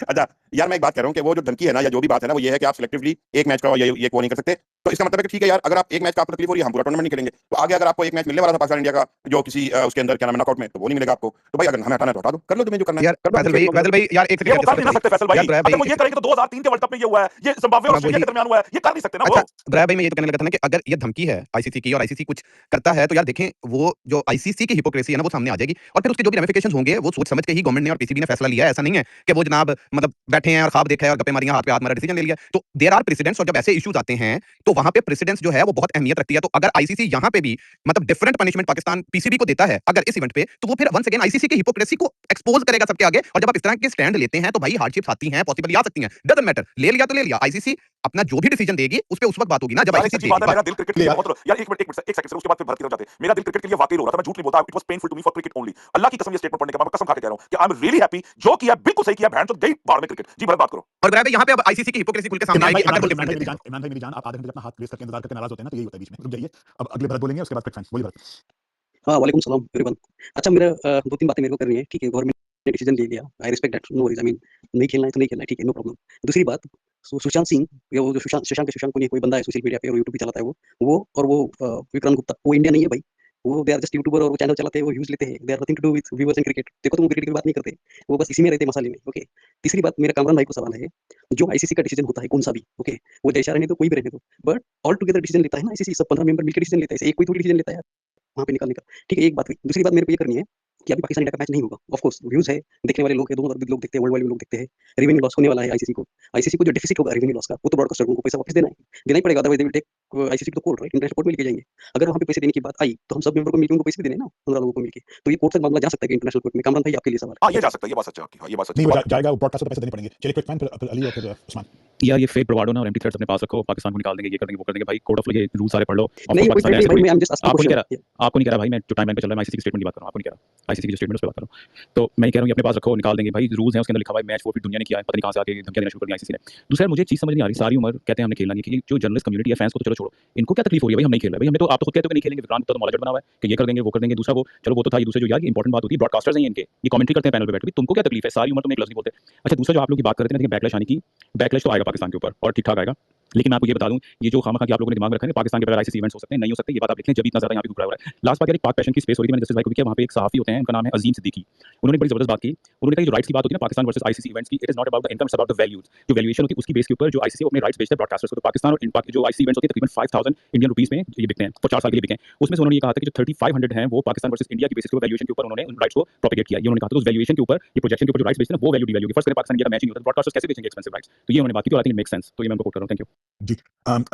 अच्छा यार, मैं एक बात कह रहा हूँ कि वो जो धमकी है ना, या जो भी बात है ना, वो ये है कि आप सिलेक्टिवली एक मैच का ये वो नहीं कर सकते। तो इसका मतलब है कि ठीक है यार, अगर आप एक मैच का आपको तकलीफ हो रही है, हम पूरा टूर्नामेंट नहीं खेलेंगे, तो आगे अगर आपको एक मैच मिलने वाला था पाकिस्तान इंडिया का, जो किसी उसके अंदर क्या नाम है नॉकआउट में, तो वो नहीं मिलेगा आपको। तो भाई अगर हमें हटाना है तो हटा दो, कर लो तुम्हें जो करना है। यार फैसल भाई यार एक ये वो कर नहीं ना सेकंड, सकते फैसल भाई, यार ब्राय अगर वो भाई, ये करेंगे तो 2003 के वर्ल्ड कप में ये हुआ है, ये जिम्बाब्वे और ऑस्ट्रेलिया के दरमियान हुआ है, ये कर नहीं सकते ना वो। अच्छा ब्राय भाई, मैं ये तो कहने लगा था ना कि अगर ये धमकी है आईसीसी की और आईसीसी कुछ करता है, तो यार देखें वो जो आईसीसी की हिपोक्रेसी है ना, वो सामने आ जाएगी, और फिर उसके जो भी रेमिफिकेशंस होंगे वो सोच समझ के ही गवर्नमेंट ने और पीसीबी ने फैसला लिया है। ऐसा नहीं है कि वो जनाब मतलब बैठे हैं और ख्वाब देखा है और गप्पे मारी, हाथ पे हाथ मारा, डिसीजन ले लिया। तो देयर आर प्रेसिडेंट्स, और जब ऐसे इश्यूज आते हैं तो वहां पे प्रेसिडेंट्स जो है वो बहुत अहमियत रखती है। तो अगर आईसीसी यहां पे भी मतलब डिफरेंट पनिशमेंट पाकिस्तान पीसीबी को देता है अगर इस इवेंट पे, तो वो फिर वंस अगेन आईसीसी की हिपोक्रेसी को एक्सपोज करेगा सबके आगे। और जब आप इस तरह के स्टैंड लेते हैं तो भाई हार्डशिप्स आती हैं, पॉसिबल आ सकती हैं, डजंट मैटर, ले लिया तो ले लिया। आईसीसी अपना जो भी डिसीजन देगी उस पे उस वक्त बात होगी ना, जब यार एक आईसीसी सच्ची बात है, देगी। मेरा दिल क्रिकेट के लिए बहुत यार, एक मिनट एक सेकंड, उसके बाद फिर भरत की तरफ जाते हैं। मेरा दिल क्रिकेट के लिए वाकई रो रहा था, मैं झूठ नहीं बोलता, it was painful to me for cricket only. Allah की कसम, ये स्टेटमेंट पढ़ने के बाद मैं कसम खा के कह रहा हूं कि आई एम रियली हैप्पी, जो किया बिल्कुल सही किया, बहन तो गई बाहर में क्रिकेट। जी भरत बात करो। और ब्राय भाई यहाँ पे अब आईसीसी की हिपोक्रेसी खुल के सामने आएगी अगर वो डिफरेंट है। इमरान भाई मेरी जान, आप आधे घंटे अपना हाथ रेस करके इंतजार करके नाराज होते हैं ना, तो यही होता है बीच में। रुक जाइए, अब अगले भरत बोलेंगे, उसके बाद फिर फैंस। बोलिए भरत। हाँ, वालेकुम सलाम एवरीवन। अच्छा मेरा 2-3 बातें मेरे को करनी है, ठीक है। गवर्नमेंट ने डिसीजन ले लिया, I respect that, no worries, I mean नहीं खेलना है तो नहीं खेलना है, ठीक है, नो प्रॉब्लम। दूसरी बात, सुशांत सिंह, या वो जो शशांक को नहीं, कोई बंदा है सोशल मीडिया पे और यूट्यूब भी चलाता है, वो और वो विक्रांत गुप्ता, वो इंडिया नहीं है भाई, वो दे आर जस्ट यूट्यूबर, और वो चैनल चलाते हैं, वो व्यूज लेते हैं, they are nothing to do with viewers and cricket. देखो तुम क्रिकेट की बात नहीं करते, वो बस इसी में रहते मसाले में, ओके। तीसरी बात, मेरा कामरान भाई को सवाल है, जो आईसीसी का डिसीजन होता है कौन सा भी, ओके, वो जयशा रहने दो, कोई भी रहने दो, बट ऑल टुगेदर डिसीजन लेता है ना आईसीसी, सब 15 मेंबर मिलकर डिसीजन लेता है, एक कोई थोड़ी डिसीजन लेता है वहाँ पे निकालने का, ठीक है। एक बात हुई। दूसरी बात मेरे को ये करनी है कि अभी पाकिस्तान इंडिया का मैच नहीं होगा, ऑफ कोर्स व्यूज है, देखने वाले लोग हैं, दोनों तरफ लोग देखते हैं, वर्ल्ड वाइड लोग देखते हैं, रेवेन्यू लॉस होने वाला है आईसीसी को जो डेफिसिट होगा रेवेन्यू लॉस का, वो तो ब्रॉडकास्टर को पैसा वापस देना ही पड़ेगा, otherwise they will take ICC to court, right, international court में लेके जाएंगे। अगर वहाँ पे पैसे देने की बात आई तो हम सब मेंबर को मिलकर उनको पैसे भी देने ना, 15 लोगों को मिलकर, तो ये कोर्ट तक मामला जा सकता है इंटरनेशनल कोर्ट में। कामरान भाई आपके लिए सवाल। हां, ये जा सकता है, ये बात सच है आपकी, हां, ये बात सच नहीं है। जाएगा, ब्रॉडकास्ट तो पैसे देने पड़ेंगे। चलिए क्विक फैन, फिर अली और फिर उस्मान। यार ये फेक ब्रवाडो ना और एम्प्टी थ्रेट्स अपने पास रखो, पाकिस्तान को निकाल देंगे, ये कर देंगे, वो कर देंगे। भाई कोर्ट ऑफ ये रूल सारे पढ़ लो। नहीं, पाकिस्तान ऐसे भाई, कोई मैं जस्ट आस्किंग आपको नहीं कह क्वेश्चन। रहा, आपको नहीं कह रहा भाई, मैं जो टाइम लाइन पे चल रहा है, मैं आईसीसी की स्टेटमेंट की बात कर रहा हूँ, आपको नहीं कह रहा, आईसीसी की जो स्टेटमेंट उस पे बात कर रहा हूँ। तो मैं कह रहा हूँ ये अपने पास रखो, निकाल देंगे भाई, रूल्स हैं उसके अंदर लिखा हुआ है, मैच फोर्फीट दुनिया ने किया है, पता नहीं कहाँ से आके धमकियां देना शुरू कर दी आईसीसी ने। दूसरा मुझे चीज समझ नहीं आ रही, सारी उम्र कहते हैं हमने खेलना नहीं, कि जो जर्नलिस्ट कम्युनिटी है, फैंस को तो चलो छोड़ो, इनको क्या तकलीफ हो रही है भाई, हम नहीं खेल रहे भाई, हमने तो, आप तो खुद कहते हो कि नहीं खेलेंगे, विक्रांत तो मॉडरेटर बना हुआ है कि ये कर देंगे वो कर देंगे। दूसरा वो चलो वो तो था, ये दूसरे जो यार इंपॉर्टेंट बात होती है, ब्रॉडकास्टर्स हैं इनके, ये कमेंट्री करते हैं पैनल पे बैठ के, तुमको क्या तकलीफ है, सारी उम्र तुम एक लफ्ज़ नहीं बोलते। अच्छा दूसरा जो आप लोग की बात करते हैं, बैकलैश आने की, बैकलैश तो आएगा पाकिस्तान के ऊपर और ठीक ठाक आएगा, लेकिन मैं आपको ये बता दूं, ये जो खामखा कि आप लोगों ने दिमाग में रखा है पाकिस्तान के बगैर आईसीसी इवेंट्स हो सकते हैं, नहीं हो सकते, ये बात आप देख लें जब इतना ज्यादा यहाँ पे घुरा हुआ है। लास्ट बात यार एक पाक पैशन की स्पेस हो रही थी, मैंने जस्टिस भाई को भी किया, वहाँ पे एक सहाफी होते हैं, उनका नाम है अजीम सिद्दीकी। उन्होंने बड़ी जबरदस्त बात की, उन्होंने कहा जो राइट्स की बात होती है ना पाकिस्तान वर्सेस आईसीसी इवेंट्स की, it is not about the income, it's about the values. जो वैल्यूएशन होती है उसकी बेस के ऊपर जो आईसीसी अपने राइट्स बेचते हैं ब्रॉडकास्टर्स को, तो पाकिस्तान और जो आईसीसी इवेंट्स होते हैं तकरीबन 5000 इंडियन रुपीस में ये बिकते हैं, 4 साल के लिए बिके हैं। उसमें से उन्होंने ये कहा था कि जो 3500 हैं वो पाकिस्तान वर्सेस इंडिया की बेसिस के ऊपर वैल्यूएशन के ऊपर उन्होंने उन राइट्स को प्रोपेगेट किया। ये उन्होंने कहा था उस वैल्यूएशन के ऊपर, ये प्रोजेक्शन के ऊपर जो राइट्स बेचते हैं वो वैल्यू डिवैल्यू की, फर्स्ट करें पाकिस्तान इंडिया का मैच नहीं होता, ब्रॉडकास्टर्स कैसे बेचेंगे एक्सपेंसिव राइट्स, तो ये उन्होंने बात की, तो आई थिंक मेक सेंस, तो ये मैं उनको कोट कर रहा हूं। थैंक यू जी।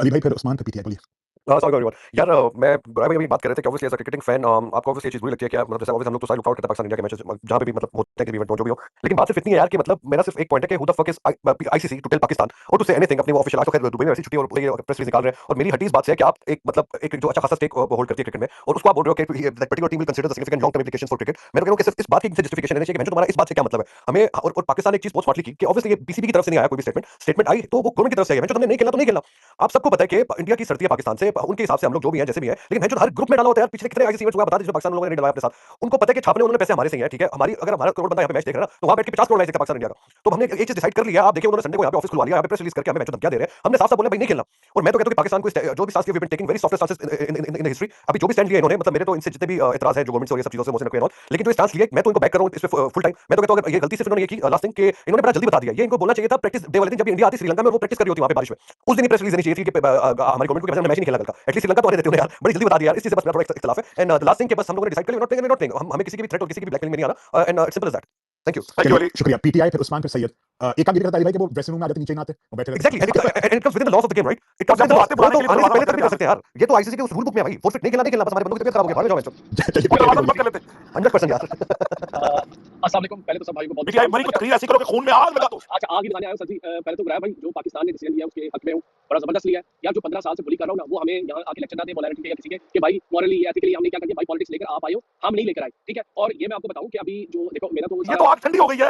अली भाई, फिर उस्मान, फिर पीटीआई, बोलिए। सॉरी एवरीवन यार, मैं बुराई भाई अभी बात कर रहे थे कि obviously as a cricketing fan आपको ऑब्वियसली ये चीज बुरी लगती है कि मतलब जैसे ऑब्वियसली हम लोग तो सारे लुक आउट करते हैं पाकिस्तान इंडिया के मैचेस जहां पे भी मतलब होते हैं, इवेंट जो भी हो, लेकिन बात सिर्फ इतनी है यार कि मतलब मेरा सिर्फ एक पॉइंट है कि who the fuck is ICC to tell Pakistan और टू से एनीथिंग अपनी वो ऑफिशियल, आज तो खैर दुबई में वैसी छुट्टी और प्रेस रिलीज निकाल रहे हैं, और मेरी हटी इस बात से है कि आप एक मतलब एक जो अच्छा खासा स्टेक होल्ड करती है क्रिकेट में, और उसको आप बोल रहे हो कि that particular team will consider the significant long term implications for cricket. मैं तो कह रहा हूं कि सिर्फ इस बात की जस्टिफिकेशन देना चाहिए कि तुम्हारा इस बात से क्या मतलब है हमें, और पाकिस्तान ने एक चीज बहुत स्मार्टली की कि ऑब्वियसली ये बीसीबी की तरफ से नहीं आया कोई भी स्टेटमेंट आई तो वो गवर्नमेंट की तरफ से आई है, जो तुमने नहीं खेलना तो नहीं खेलना। आप सबको पता है कि इंडिया की सर्दी है पाकिस्तान से, उनके हिसाब से हम लोग जो भी हैं जैसे भी हैं, लेकिन जो हर ग्रुप में डाला होता है यार, पिछले कितने आईसीसी इवेंट्स हुआ बता दीजिए पाकिस्तान लोगों ने नहीं डाला अपने साथ, उनको पता है कि छापने उन्होंने पैसे हमारे से ही है, ठीक है, हमारी अगर हमारा करोड़ बंदा यहाँ पे मैच देख रहा है ना तो वहां बैठ के 50 करोड़ मैच देखता पाकिस्तान इंडिया का। तो हमने एक चीज डिसाइड कर लिया, आप देखिए उन्होंने संडे को यहाँ पे ऑफिस खुलवा लिया, यहाँ पे प्रेस रिलीज करके हमें मैच धमकियां दे रहे हैं, हमने साफ साफ बोला भाई नहीं खेलना। और मैं तो कहता हूं कि पाकिस्तान को जो भी stance we taking very soft stances in history, अभी जो भी स्टैंड लिया इन्होंने, मतलब मेरे तो इनसे जितने भी एतराज है जो गवर्नमेंट से और ये सब चीजों से मोहसिन नकवी और, लेकिन जो स्टांस लिया मैं तो इनको बैक कर रहा हूं इस पे फुल टाइम। मैं तो कहता हूं अगर ये गलती सिर्फ इन्होंने ये की लास्ट थिंग कि इन्होंने बड़ा जल्दी बता दिया, ये इनको बोलना चाहिए था प्रैक्टिस डे वाले दिन जब इंडिया आती श्रीलंका में, वो प्रैक्टिस कर रही होती वहां पे बारिश में, उस दिन ही प्रेस रिलीज देनी चाहिए थी कि हमारी गवर्नमेंट को मैच नहीं खेलना कल का, एटलीस्ट श्रीलंका तो आने देते हो यार, बड़ी जल्दी बता दिया यार, इस चीज से बस मेरा थोड़ा इख्तिलाफ है। एंड द लास्ट थिंग कि बस हम लोगों ने डिसाइड कर लिया नॉट प्लेइंग, हमें किसी की भी थ्रेट और किसी की भी ब्लैकमेलिंग में नहीं आना, and simple as that. Thank you चलिए, शुक्रिया। पीटीआई, फिर उस्मान, फिर सैयद। एक काम ये करता है अली भाई कि वो ड्रेसिंग रूम में आ जाते, नीचे ही ना आते, वो बैठे रहते। Exactly, and it comes with in the loss of the game, right? It comes with the बातें बुलाने के लिए आने से पहले तक भी कर सकते हैं यार, ये तो आईसीसी के उस रूल बुक में है भाई, फोर्फिट नहीं खेलना बस, हमारे बंदों की तबीयत खराब हो गई, भाग जाओ मैच, चलिए, दरवाजा बंद कर लेते 100% यार। अस्सलाम वालेकुम, पहले तो सब भाई को बहुत पीटीआई मरी को तकरीर ऐसी करो कि खून में आग लगा दो। अच्छा आग ही लगाने आया हूं सर जी। पहले तो गुराया भाई जो पाकिस्तान ने डिसीजन लिया उसके हक में हूं, बड़ा जबरदस्त लिया है यार। जो 15 साल से बुली कर रहा हूं ना, वो हमें यहां आके लेक्चर ना दे मोरालिटी के या किसी के कि भाई मॉरली या एथिकली हमने क्या कर दिया, भाई पॉलिटिक्स लेकर आप आए हो, हम नहीं लेकर आए, ठीक है। और ये मैं आपको बताऊं कि अभी जो देखो मेरा तो ये तो आग ठंडी हो गई है,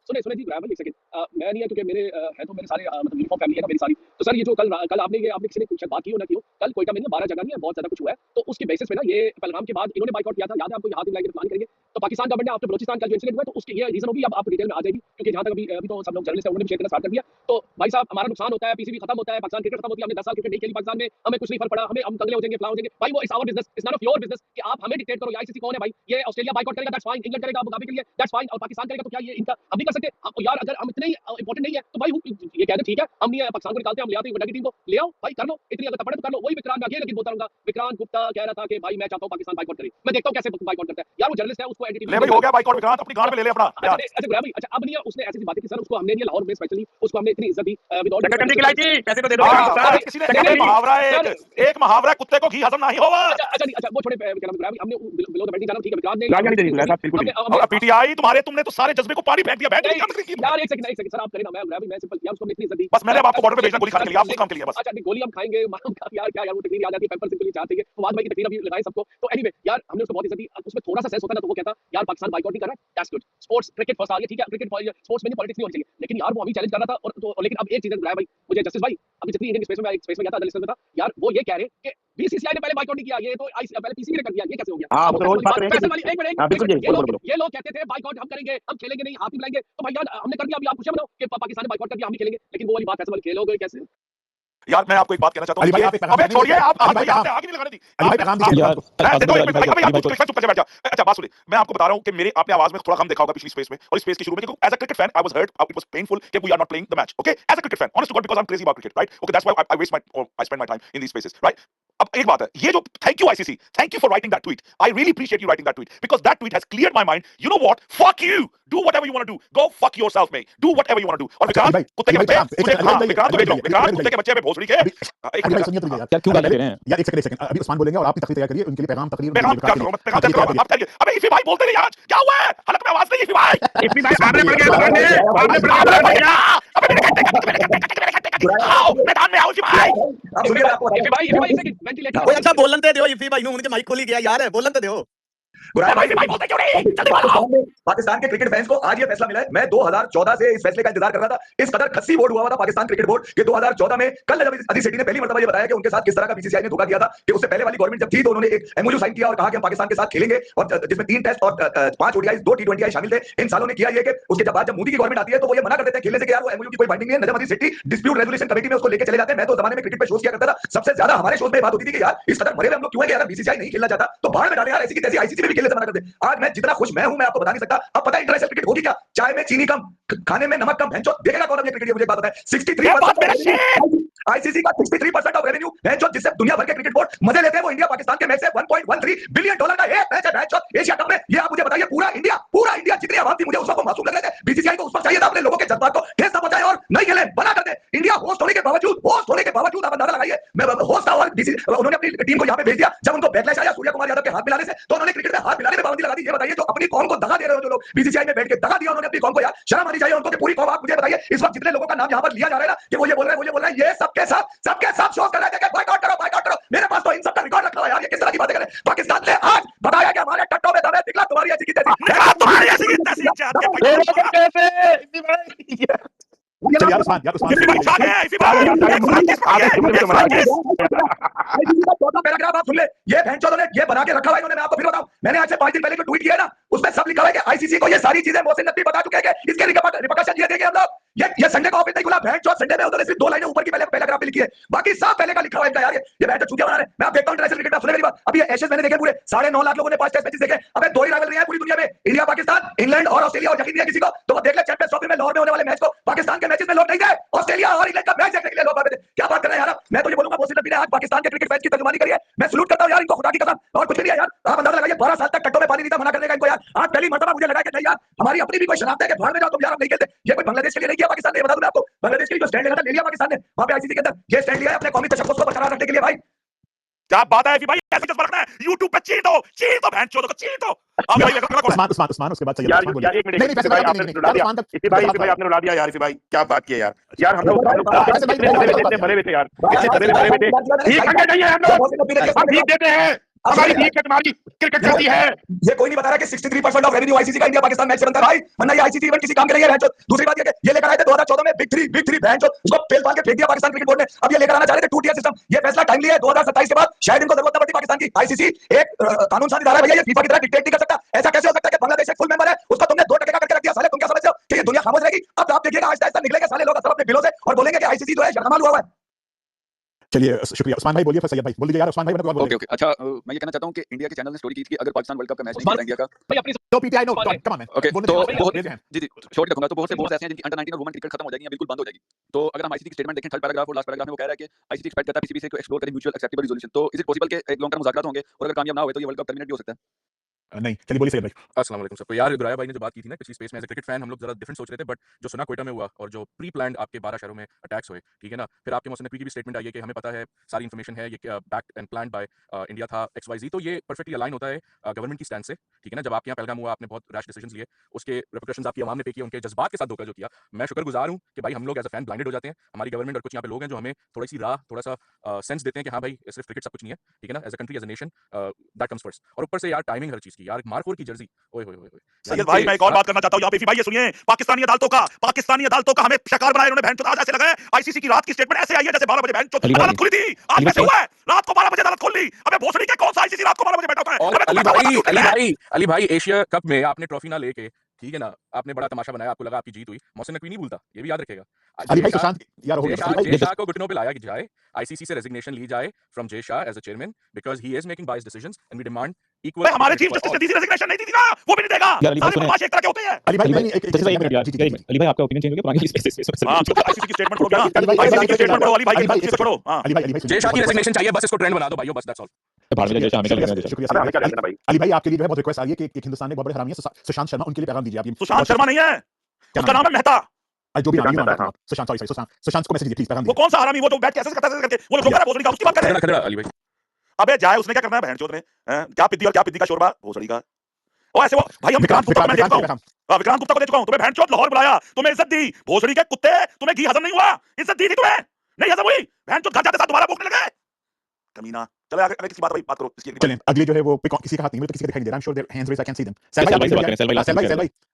सुने जी गुराया भाई एक सेकंड, मैं नहीं है क्योंकि मेरे है तो मेरे सारे मतलब यूनिफॉर्म फैमिली है ना मेरी सारी। तो सर ये जो कल आपने किसी ने कुछ बात की हो ना की हो, कल कोयटा में 12 जगह नहीं है, बहुत ज्यादा कुछ हुआ है, तो उसके बेसिस पे ना ये पहलगाम के बाद इन्होंने बाइकआउट किया था, याद है आपको, हाथ मिलाकर प्लान करेंगे। तो पाकिस्तान गवर्नमेंट ने आफ्टर बलूचिस्तान का जो इंसिडेंट हुआ तो उसके ये रीजन होगी, अब आप डिटेल में आ जाएगी, क्योंकि जहां तक अभी तो सब लोग जर्नलिस्ट हैं उन्होंने भी शेयर करना स्टार्ट कर दिया। तो भाई साहब हमारा नुकसान होता है, पीसीबी खत्म होता है, पाकिस्तान क्रिकेट खत्म होती है, हमने 10 साल क्रिकेट नहीं खेली पाकिस्तान में, हमें कुछ नहीं फर्क पड़ा, हम कंगले हो जाएंगे, फ्लाउ हो जाएंगे, भाई वो is our business, is not of your business कि आप हमें डिक्टेट करो। आईसीसी कौन है भाई? ये ऑस्ट्रेलिया बाइकआउट करेगा दैट्स फाइन, इंग्लैंड करेगा अबू धाबी के लिए दैट्स फाइन, और पाकिस्तान करेगा तो क्या ये इनका हम नहीं कर सकते? यार अगर हम इतने ही इंपॉर्टेंट नहीं है तो भाई ये कहते ठीक है हम नहीं है पाकिस्तान को निकालते हैं, हम ले आते हैं वनडे की टीम को, ले आओ भाई कर लो, इतनी अगर तपड़े तो कर लो। वही विक्रांत मैं लेकिन बोलता रहूंगा, विक्रांत गुप्ता कह रहा था कि भाई मैं चाहता हूं पाकिस्तान बाइकआउट करे, मैं देखता हूं कैसे बाइकआउट करता है यार, वो जर्नलिस्ट है उसको एडिटिंग ले भाई हो गया बाइकआउट, विक्रांत अपनी गांड पे ले ले अपना। अच्छा गुलाम भाई, अच्छा अब नहीं है, उसने ऐसी बातें की सर, उसको हमने नहीं लाहौर में स्पेशली उसको हमने इतनी इज्जत दी विदाउट टंडी खिलाई थी, पैसे तो दे दो किसी ने मुहावरा है, एक मुहावरा कुत्ते को घी हजम नहीं होगा। अच्छा नहीं, अच्छा वो छोड़े क्या नाम गुलाम, हमने बिलो द बेल्ट जाना, ठीक है विक्रांत ने गाली नहीं देनी गुलाम साहब, बिल्कुल नहीं। और पीटीआई तुमने तो सारे जज्बे को पानी फेंक दिया, बैठ गई यार। एक सेकंड सर आप करें ना, मैं गुलाम मैं सिंपल किया, उसको इतनी इज्जत दी, बस मैंने आपको बॉर्डर पे भेजना गोली खाने के लिए, आप उस काम के लिए बस। अच्छा गोली हम खाएंगे मालूम यार, क्या यार वो तकरीर याद आती है, पेपर सिंपली चाहते हैं फवाद भाई की तकरीर अभी लगाए सबको। तो एनीवे यार हमने उसको बहुत इज्जत दी, उसमें थोड़ा सा सेंस होता ना तो वो कहता यार पाकिस्तान बाइकआउट नहीं कर रहा है, that's good, sports cricket first आ गया, ठीक है, क्रिकेट स्पोर्ट्स में नहीं पॉलिटिक्स नहीं होनी चाहिए, लेकिन यार वो अभी चैलेंज कर रहा था। और तो लेकिन अब एक चीज है गुलाम भाई, मुझे जस्टिस भाई अभी जितनी इंडियन स्पेस में मैं स्पेस में गया था जर्नलिस्ट में था यार, वो ये कह रहे हैं कि बीसीसीआई ने पहले बाइकआउट नहीं किया, ये तो पहले पीसीबी ने कर दिया, ये कैसे हो गया? हां वो रोज बात कर रहे हैं, एक मिनट ये लोग कहते थे बाइकआउट हम करेंगे, हम खेलेंगे नहीं, हाथ नहीं मिलाएंगे, तो भाई यार हमने कर दिया, अभी आप पूछे बताओ कि पाकिस्तान ने बाइकआउट कर दिया, हम नहीं खेलेंगे, लेकिन वो वाली बात फैसला खेलोगे कैसे? यार मैं आपको एक बात कहना चाहता हूं, अबे छोड़िए आप आगे नहीं लगाने दी, चुप कर बैठ जा। अच्छा बात सुनिए, मैं आपको बता रहा हूं कि मेरे आपने आवाज में थोड़ा कम देखा होगा पिछली स्पेस में, और इस स्पेस के शुरू में as a cricket fan I was hurt, it was painful कि we are not playing the match, okay, as a cricket fan honest to God, because I'm crazy about cricket, right? Okay, that's why I spend my time in these spaces, right? अब एक बात है, ये जो thank you ICC, thank you for writing that tweet, I really appreciate you writing that tweet, because that tweet has cleared my mind. You know what, fuck you, do whatever you want to do, go fuck yourself mate, do whatever you want to do. और विक्रांत कुत्ते के बच्चे, विक्रांत कुत्ते के बच्चे पे भोसड़ी के एक मिनट सुनिए तो यार क्यों गाली दे रहे हैं यार, एक सेकंड अभी उस्मान बोलेंगे और आप तकरीर तैयार करिए, उनके लिए पैगाम तकरीर आप करिए। अबे इफी भाई बोलते नहीं आज, क्या हुआ है? हलक में आवाज नहीं इफी भाई, इफी भाई सामने पड़ गया, आओ मैदान में आओ इफी भाई, इफी भाई एक सेकंड वेंटिलेटर ओए अच्छा बोलन ते दियो इफी भाई नु, उनके माइक खोली गया यार, बोलन ते दियो। गुराया भाई बोलते क्यों नहीं? जल्दी बोलो। पाकिस्तान के क्रिकेट फैंस को आज ये फैसला मिला है। मैं 2014 से इस फैसले का इंतजार कर रहा था। इस कदर खस्सी वोट हुआ था पाकिस्तान क्रिकेट बोर्ड कि 2014 में कल जब अजीज सेठी ने पहली मर्तबा ये बताया कि उनके साथ किस तरह का बीसीसीआई ने धोखा किया था कि उससे पहले वाली गवर्नमेंट जब थी तो उन्होंने एक एमओयू साइन किया और कहा कि हम पाकिस्तान के साथ खेलेंगे और जिसमें 3 टेस्ट और 5 ओडीआई 2 टी20 शामिल थे। इन सालों ने किया ये कि उसके बाद जब मोदी की गवर्नमेंट आती है तो वो ये मना कर देते हैं खेलने से कि यार वो एमओयू की कोई बाइंडिंग नहीं है। नजम अजीज सेठी डिस्प्यूट रेजोल्यूशन कमेटी में उसको लेके चले जाते हैं। मैं तो जमाने में क्रिकेट पे शोज किया करता था। सबसे ज्यादा हमारे शोज में बात होती थी कि यार इस कदर मरे हुए हम लोग क्यों है कि यार बीसीसीआई नहीं खेलना चाहता तो बाहर में डाले यार, ऐसी की तैसी आईसीसी में भी खेलने से मना कर दे। आज मैं जितना खुश मैं हूं मैं आपको बता नहीं सकता। अब पता है इंटरनेशनल क्रिकेट होगी क्या? चाय में चीनी कम, खाने में नमक कम। भैंचो देखेगा कौन अब ये क्रिकेट? ये मुझे एक बात बताएं। 63% आईसीसी का 63% ऑफ रेवेन्यू भैंचो जिससे दुनिया भर के क्रिकेट बोर्ड मजे लेते हैं वो इंडिया पाकिस्तान के मैच से $1.13 बिलियन का एक मैच है भैंचो एशिया कप में। ये आप मुझे बताइए पूरा इंडिया जितनी आवाम थी मुझे उस वक्त मासूम लग रहे थे। बीसीसीआई को उस वक्त चाहिए था अपने लोगों के जज्बात को ठेस ना पहुंचाए और नहीं खेले, बना कर दे। इंडिया होस्ट होने के बावजूद आप अंदाजा लगाइए मैं होस्ट था और उन्होंने अपनी टीम को यहां पे भेज दिया। जब उनको बैकलैश आया सूर्य कुमार यादव के हाथ मिलाने से तो उन्होंने क्रिकेट में हाथ मिलाने में पाबंदी लगा दी। ये बताइए जो अपनी कौम को दगा दे रहे हो जो लोग बीसीसीआई में बैठ के दगा दिया उन्होंने अपनी कौम को, यार शर्म आनी चाहिए उनको कि पूरी कौम। आप मुझे बताइए इस वक्त जितने लोगों का नाम यहां पर लिया जा रहा है ना कि वो ये बोल रहे हैं ये सबके साथ शोज कर रहे थे कि बायकॉट करो। मेरे पास तो इन सब का रिकॉर्ड रखा हुआ है यार। ये किस तरह की बातें कर रहे हैं? पाकिस्तान ने आज बताया कि हमारे टट्टों में दम है, निकला तुम्हारी ऐसी की चल यार उस्मान पैराग्राफ आप सुन ले। ये भैंचोदों ने ये बना के रखा हुआ है इन्होंने। मैं आपको फिर बताऊं, मैंने आज से 5 दिन पहले जो ट्वीट किया ना उसमें सब लिखा हुआ है कि आईसीसी को ये सारी चीजें मोहसिन नकवी बता चुके हैं कि इसके रिपरकशन ये देंगे हम लोग। ये संडे का ऑफिस नहीं खुला भैंचोद। संडे में उन्होंने सिर्फ 2 लाइनें ऊपर की पहले पैराग्राफ पे लिखी है, बाकी सब पहले का लिखा हुआ है इनका। यार ये भैंचोद चूतिया बना रहे हैं। मैं आप देखता हूं इंटरनेशनल क्रिकेट में, सुने मेरी बात। अभी एशेज मैंने देखे पूरे 9.5 लाख लोगों ने 5 टेस्ट मैचेस देखे। अबे 2 ही राइवलरी है पूरी दुनिया में, इंडिया पाकिस्तान, इंग्लैंड और ऑस्ट्रेलिया। और यकीन नहीं है किसी को तो वो देख ले चैंपियंस ट्रॉफी में लाहौर में होने वाले मैच को। पाकिस्तान के मैचेस में लोग नहीं गए, ऑस्ट्रेलिया और इंग्लैंड का मैच देखने के लिए लोग आए थे। क्या बात कर रहे हैं यार? मैं तो ये बोलूंगा मोहसिन नकवी ने आज पाकिस्तान के क्रिकेट फैंस की तर्जुमानी करी है। मैं सलूट करता हूं यार इनको, खुदा की कसम। और कुछ भी नहीं है यार। आप अंदाजा लगाइए 12 साल तक टट्टों में पानी नहीं था मना करने का इनको यार। आज पहली मर्तबा मुझे लगा कि नहीं यार हमारी अपनी भी कोई शनाख्त है कि भाड़ में जाओ तुम यार, हम नहीं खेलते। ये कोई बांग्लादेश के लिए नहीं किया पाकिस्तान ने, बता दूं मैं आपको। बांग्लादेश के लिए जो स्टैंड लेना था ले लिया पाकिस्तान ने वहां पे आईसीसी के अंदर। ये स्टैंड लिया है अपने कौमी तशक्कुस को बरकरार रखने के लिए। भाई क्या बात है भाई, ऐसे जज्बा रखना है। YouTube पे चीर दो भैंचोदों को चीर दो। उस्मान उसके बाद यार एक मिनट इसी भाई आपने रुला दिया यार। इसी भाई क्या बात की है यार हम लोग भरे हुए थे यार, हम ठीक देते हैं, हमारी ठीक है, तुम्हारी क्रिकेट चलती है। ये कोई नहीं बता रहा कि 63% ऑफ रेवेन्यू आईसीसी का इंडिया पाकिस्तान मैच से बनता है भाई, वरना ये आईसीसी इवेंट किसी काम के नहीं है। दूसरी बात ये लेकर आए थे 2014 में बिग थ्री भैंचो, उसको फेल पाल के फेंक दिया पाकिस्तान क्रिकेट बोर्ड ने। अब ये लेकर आना चाह रहे थे 2 टियर सिस्टम। ये फैसला टाइमली है, 2027 के बाद शायद इनको जरूरत न पड़ती पाकिस्तान की। आईसीसी एक कानून सानी इदारा है भैया, ये फीफा की तरह डिक्टेट नहीं कर सकता। ऐसा कैसे हो सकता है कि बांग्लादेश एक फुल मेंबर है उसको तुमने 2% का करके रख दिया? साले तुम क्या समझते हो कि ये दुनिया खामोश रहेगी? अब आप देखिएगा आहिस्ता आहिस्ता निकलेंगे साले लोग अपने बिलों से और बोलेंगे कि आईसीसी जो है शर्माल हुआ है। चलिए शुक्रिया उस्मान भाई, बोलिए फिर सैयद भाई बोल दीजिए यार। उस्मान भाई मैंने ओके अच्छा मैं ये कहना चाहता हूं कि इंडिया के चैनल ने स्टोरी की थी कि अगर पाकिस्तान वर्ल्ड कप का मैच नहीं खेला इंडिया का भाई अपनी तो PTI no come on okay बोलने तो दीजिए, बहुत रेज़ योर हैंड। जी छोड़ के रखूंगा। तो बहुत से बोर्ड्स ऐसे हैं जिनकी अंडर 19 और वुमेन क्रिकेट खत्म हो जाएगी या बिल्कुल बंद हो जाएगी। तो अगर हम आईसीसी की स्टेटमेंट देखें थर्ड पैराग्राफ और लास्ट पैराग्राफ में वो कह रहा है कि आईसीसी एक्सपेक्ट करता है पीसीबी से टू एक्सप्लोर करें म्यूचुअल एक्सेप्टेबल रिजोल्यूशन। तो इज इट पॉसिबल कि एक लॉन्ग टर्म मुज़ाकरात होंगे और अगर कामयाब ना हुए तो ये वर्ल्ड कप टर्मिनेट भी हो सकता है? नहीं चलिए बोलिए सैयद भाई। अस्सलाम वालेकुम सबको। यार गुराया भाई ने जो बात की थी ना पिछली स्पेस में, एज अ क्रिकेट फैन हम लोग जरा डिफरेंट सोच रहे थे, बट जो सुना क्वेटा में हुआ और जो प्री प्लान्ड आपके 12 शहरों में अटैक्स हुए, ठीक है ना, फिर आपके मोहसिन नकवी की भी स्टेटमेंट आई है कि हमें पता है, सारी इन्फॉर्मेशन है, ये backed and planned by India था XYZ। तो ये परफेक्टली अलाइन होता है गवर्नमेंट की स्टैंड से, ठीक है ना। जब आपके यहाँ पहलगाम हुआ आपने बहुत रैश डिसीजंस लिए, उसके रिपरकशंस आपकी आवाम ने पे किए, उनके जज्बात के साथ धोखा जो किया। मैं शुक्रगुजार हूँ कि भाई हम लोग एज अ फैन ब्लाइंडेड हो जाते हैं। हमारी गवर्नमेंट और कुछ यहाँ पे लोग हैं जो हमें थोड़ी सी राह, थोड़ा सा सेंस देते हैं कि हाँ भाई सिर्फ क्रिकेट सब कुछ नहीं है, ठीक है ना। As a country as a nation that comes first. और ऊपर से यार टाइमिंग हर चीज़ की, यार मारखोर की जर्सी, ओए होए होए। सैयद भाई मैं एक और बात करना चाहता हूं यहाँ पे भाई, ये सुनिए, पाकिस्तानी अदालतों का हमें शिकार बनाया इन्होंने। बहन आज ऐसे लगा है आईसीसी की रात की स्टेटमेंट ऐसे आई है जैसे 12 बजे बहन अदालत खुली थी। आज कैसे हुआ है रात को 12 बजे अदालत खोल ली? अबे भोसड़ी के कौन सा आईसीसी रात को 12 बजे बैठा होता है? अली भाई एशिया कप में आपने ट्रॉफी ना लेके, ठीक है ना, आपने बड़ा तमाशा बनाया, आपको लगा आपकी जीत हुई। मोहसिन नकवी नहीं भूलता, ये भी याद रखेगा। अली भाई सुशांत यार हो गया। जय शाह को घुटनों पे लाया जाए, आईसीसी से रेजिग्नेशन ली जाए from Jay Shah as a chairman because he is making biased decisions and we demand equal. हमारे चीफ जस्टिस ने दी रेजिग्नेशन नहीं दी थी ना, वो भी नहीं देगा। सारे बदमाश एक तरह के होते हैं। अली भाई नहीं एक मिनट यार, अली भाई आपका ओपिनियन चेंज हो गया पुरानी स्पेस। हां तो आईसीसी की स्टेटमेंट पढ़ो ना, आईसीसी की स्टेटमेंट पढ़ो। अली भाई की पढ़ो। हां अली भाई जय शाह की रेजिग्नेशन चाहिए, बस इसको ट्रेंड बना दो भाइयों, बस दैट्स ऑल। भाड़ में जय शाह हमें शुक्रिया अली भाई। आपके लिए जो है बहुत रिक्वेस्ट आ रही है कि एक हिंदुस्तान में बहुत बड़े हरामी है सुशांत शर्मा, उनके लिए पैगाम दीजिए आप। सुशांत शर्मा नहीं है, उसका नाम है मेहता। जो भी सुशांत सुशांत को मैसेज दीजिए प्लीज, पैगाम वो कौन सा हरामी, वो तो बैठ के ऐसे करके वो लोग कर भोसड़ी का, उसकी बात कर रहे हैं अली भाई। अबे जाए उसने क्या करना है बहनचोद ने, क्या पिद्दी और क्या पिद्दी का शोरबा भोसड़ी का। ओ ऐसे वो भाई हम विक्रांत गुप्ता को मैं देखता हूं, विक्रांत गुप्ता को देख चुका हूं। तुम्हें बहनचोद लाहौर बुलाया, तुम्हें इज्जत दी, भोसड़ी के कुत्ते, तुम्हें घी हजम नहीं हुआ, इज्जत दी थी तुम्हें नहीं हजम हुई, बहनचोद घर जाते साथ दोबारा भूखने लगे, कमीना। चलो आगे किसी बात भाई बात करो इसकी अगली चलें अगली जो है वो किसी का हाथ नहीं मुझे तो किसी का दिखाई नहीं दे रहा। I am sure their hands raised, I can see them. Sir भाई से बात करें, सर भाई लास्ट सर भाई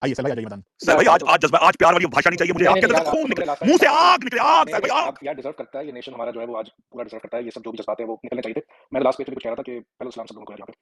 आइए, सर भाई आ जाइए मैदान। सर भाई आज जज्बा, आज प्यार वाली भाषा नहीं चाहिए मुझे। आपके अंदर खून निकले, मुंह से आग निकले, आग सर भाई आग। यार डिजर्व करता है ये नेशन हमारा जो है वो आज पूरा डिजर्व करता है। ये सब जो भी जज्बात है वो निकलने चाहिए थे। मैं लास्ट पेज पे कुछ कह रहा था कि पहले सलाम सब लोगों को यहाँ पे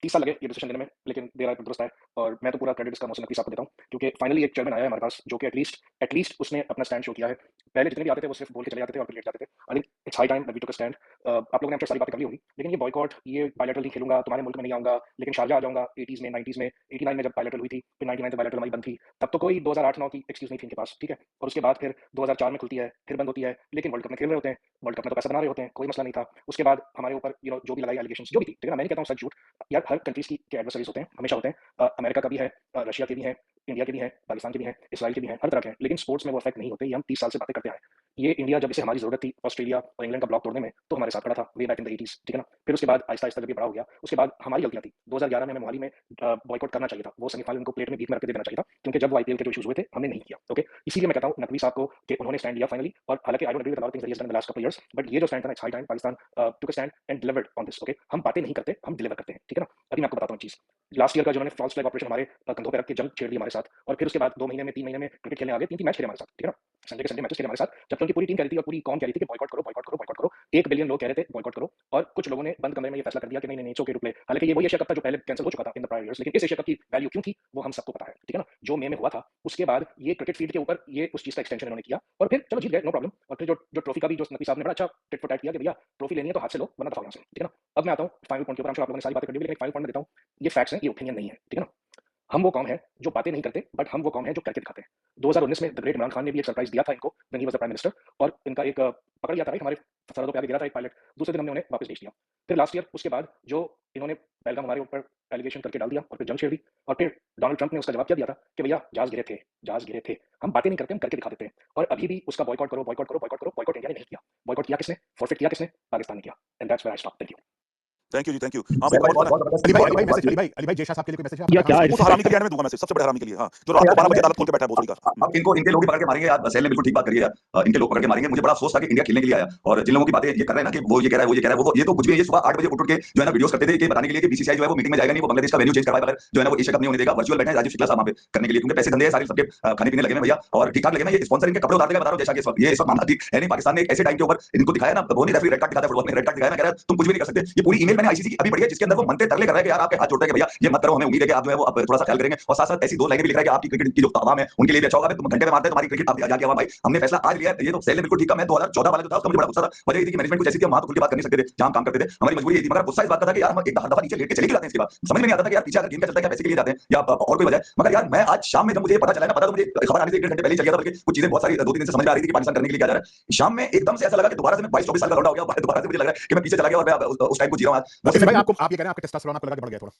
30 साल लगे ये डिसीजन लेने में, लेकिन देर आए दुरुस्त है और मैं तो पूरा क्रेडिट इसका मोहसिन नकवी साहब को देता हूँ क्योंकि फाइनली एक चेयरमैन आया है हमारे पास जो कि एटलीस्ट उसने अपना स्टैंड शो किया है। पहले जितने भी आते थे वो सिर्फ बोल के चले जाते थे और फिर लेट जाते थे। I think it's high time that we took a stand. आप लोगों ने सारी बातें कर ली होगी, लेकिन ये बॉयकॉट, ये बायलैटरल नहीं खेलूंगा, तुम्हारे मुल्क में नहीं आऊंगा, लेकिन शारजा आ जाऊंगा 80s में, 90s में, 89 में जब बायलैटरल हुई थी, फिर 99 में बायलैटरल हमारी बंद थी, तब तो कोई 2008-9 की एक्सक्यूज नहीं थी इनके पास, ठीक है। और उसके बाद फिर 2004 में खुलती है, फिर बंद होती है, लेकिन वर्ल्ड कप में खेल रहे होते हैं, वर्ल्ड कप में तो पैसा बना रहे होते हैं, कोई मसला नहीं था। उसके बाद हमारे ऊपर जो भी लगाई एलिगेशंस जो भी थी, ठीक है ना, मैं नहीं कहता हूँ सच झूठ, यार हर कंट्रीज के एडवर्सरीज होते हैं, हमेशा होते हैं। अमेरिका का भी है, रशिया के भी हैं, इंडिया के भी हैं, पाकिस्तान के भी हैं, इसराइल के भी हैं, हर तरह के हैं, लेकिन स्पोर्ट्स में वो इफेक्ट नहीं होते। ये हम 30 साल से बातें करते आए। ये इंडिया जब इसे हमारी जरूरत थी ऑस्ट्रेलिया और इंग्लैंड का ब्लॉक तोड़ने में, तो हमारे साथ खड़ा था way back in the 80s, ठीक है ना। फिर उसके बाद आहिस्ता-आहिस्ता जब ये बड़ा हो गया, उसके बाद हमारी गलतियां थी। 2011 में हमें मोहाली में बॉयकॉट करना चाहिए था, वो सेमीफाइनल को प्लेट में बीच में रख के देना चाहिए था, क्योंकि जब वो आईपीएल के जो इश्यूज हुए थे हमने नहीं किया, ओके। इसीलिए मैं कहता हूँ नकवी साहब को कि उन्होंने स्टैंड लिया फाइनली। और हालांकि I don't agree with a lot of things that he has done in the last couple years, but ये जो स्टैंड था ना, it's high time Pakistan took a stand and delivered on this, okay. हम बातें नहीं करते, हम डिलीवर करते हैं, ठीक है ना। अभी मैं आपको बताता हूँ चीज, लास्ट ईयर का जो उन्होंने फॉल्स फ्लैग ऑपरेशन हमारे कंधों पे रख के जंग छेड़ दी हमारे साथ, और फिर उसके बाद 2 महीने में 3 महीने में क्रिकेट खेलने आ गए, 3 मैच खेले हमारे साथ, ठीक है ना। संडे के संडे मैचेस खेले हमारे साथ, जब उनकी पूरी टीम कह रही थी और पूरी कौम कह रही थी कि बॉयकॉट करो, बॉयकॉट करो, बॉयकॉट करो। 1 बिलियन लोग कह रहे थे बॉयकॉट करो, और कुछ लोगों ने बंद कमरे में ये फैसला कर दिया कि नहीं नहीं इट्स ओके टू प्ले। हालांकि ये वही एशिया कप था जो पहले कैंसिल हो चुका था इन द प्रायर ईयर्स, लेकिन इस एशिया कप की वैल्यू क्यों थी वो हम सबको पता है, ठीक है ना। जो मई में हुआ था उसके बाद ये क्रिकेट फील्ड के ऊपर ये उस चीज का एक्सटेंशन इन्होंने किया, और फिर चलो जीत गए, नो प्रॉब्लम। और फिर जो ट्रॉफी का भी जो नकवी साहब ने बड़ा अच्छा टिट फॉर टैट किया कि भैया ट्रॉफी लेनी है तो हाथ से लो वरना दफा यहाँ से, ठीक है ना। अब मैं आता हूँ फाइनल पॉइंट के ऊपर। आप लोगों ने सारी बातें कर दी, लेकिन फाइनल पॉइंट में देता हूँ, ये फैक्ट्स हैं, ये ओपिनियन नहीं है, ठीक है ना। हम वो कौम है जो बातें नहीं करते, बट हम वो कौम है जो करके दिखाते हैं। 2019 में द ग्रेट इमरान खान ने भी एक सरप्राइज दिया था इनको when he was the prime minister, और इनका एक पकड़ लिया था, राइट, हमारे सरहदों पे आके गिरा था एक पायलट, दूसरे दिन हमने उन्हें वापस भेज दिया। फिर लास्ट ईयर उसके बाद जो इन्होंने पहलगाम हमारे ऊपर एलिगेशन करके डाल दिया और फिर जंग छेड़ दी, और फिर डोनाल्ड ट्रंप ने उसका जवाब क्या दिया था कि भैया जहाज गिरे थे, जहाज गिरे थे। हम बातें नहीं करते, हम करके दिखा देते हैं। और अभी भी उसका बॉयकॉट करो, बॉयकॉट करो, बॉयकॉट करो, बॉयकॉट इंडिया ने नहीं किया। बॉयकॉट किया किसने? फॉरफिट किया किसने? पाकिस्तान ने किया। And that's where I stop. Thank you. जी थैंक यू। हां भाई अली भाई जय शाह साहब के लिए कोई मैसेज है या क्या है? उस हरामी के लिए मैं दूंगा मैसेज, सबसे बड़े हरामी के लिए। हां, जो रात को 12 बजे अदालत खोल के बैठा है भोसड़ी का। अब इनके लोग ही पकड़ के मारेंगे यार। सैल ने बिल्कुल ठीक बात करी है यार, इनके लोग पकड़ के मारेंगे। मुझे बड़ा अफसोस था कि इंडिया खेलने के लिए आया, और जिन लोगों की बातें ये कर रहे हैं ना कि वो ये कह रहा है, वो ये कह रहा है, वो ये तो कुछ भी है। ये सुबह 8 बजे उठ के जो है ना वीडियोस करते थे कि बताने के लिए कि बीसीसीआई जो है वो मीटिंग में जाएगा नहीं, वो बांग्लादेश का वेन्यू चेंज करवाए बगैर जो है ना वो एशिया कप नहीं होने देगा। वर्चुअल बैठे हैं राजीव शुक्ला साहब वहां पे करने के लिए, क्योंकि पैसे धंधे हैं सारे सबके खाने पीने लगे हैं भैया, और ठीक ठाक लगे हैं। ये स्पॉन्सर इनके कपड़े उतार देगा, बता रहा हूं। जैसा कि ये सब मामला ठीक है नहीं। पाकिस्तान ने एक ऐसे टाइम के ऊपर इनको दिखाया ना, वो नहीं रेफरी रेड कार्ड दिखाता है फुटबॉल में, रेड कार्ड दिखाया ना, कह रहा है तुम कुछ भी नहीं कर सकते। ये पूरी ईमेल मैंने आईसीसी की अभी पढ़ी है, जिसके अंदर वो मनते तरले कर रहा है कि यार आपके हाथ जोड़ते हैं कि भैया ये मत करो, हमें उम्मीद है कि आप जो है वो अब थोड़ा सा ख्याल करेंगे। और साथ साथ ऐसी 2 लाइनें भी लिख रहा है कि आपकी क्रिकेट की जो आवाम है उनके लिए भी अच्छा होगा। तुम घंटे में मारते हैं तुम्हारी क्रिकेट आप जाके आवाम भाई हमने फैसला आज लिया है। ये तो सैल ने बिल्कुल ठीक है। मैं 2014 वाला जो था उसका मुझे बड़ा गुस्सा था, वजह ये थी कि मैनेजमेंट कुछ ऐसी थी, हम वहां तो खुल के बात कर नहीं सकते थे जहां हम काम करते थे, हमारी मजबूरी ये थी। मगर गुस्सा इस बात का था कि यार हम एक दफा नीचे लेट के चले जाते हैं। इसके बाद समझ में नहीं आता था कि यार पीछे अगर गेम का चलता है क्या पैसे के लिए जाते हैं या और कोई वजह। मगर यार मैं आज शाम में जब मुझे पता चला ना, पता तो मुझे खबर आने से 1 घंटे पहले ही चल गया था, बल्कि कुछ चीजें बहुत सारी 2-3 दिन से समझ में आ रही थी कि पाकिस्तान करने के लिए क्या जा रहा है। शाम में एकदम से ऐसा लगा कि दोबारा से मैं 22-24 साल का लौटा हो गया। दोबारा से मुझे लग रहा है कि मैं पीछे चला गया और मैं उस टाइम को जी रहा हूं। भाई आपको आप ये कह रहे हैं आपका टेस्टोस्टेरोन आपको लगा कि बढ़ गया थोड़ा?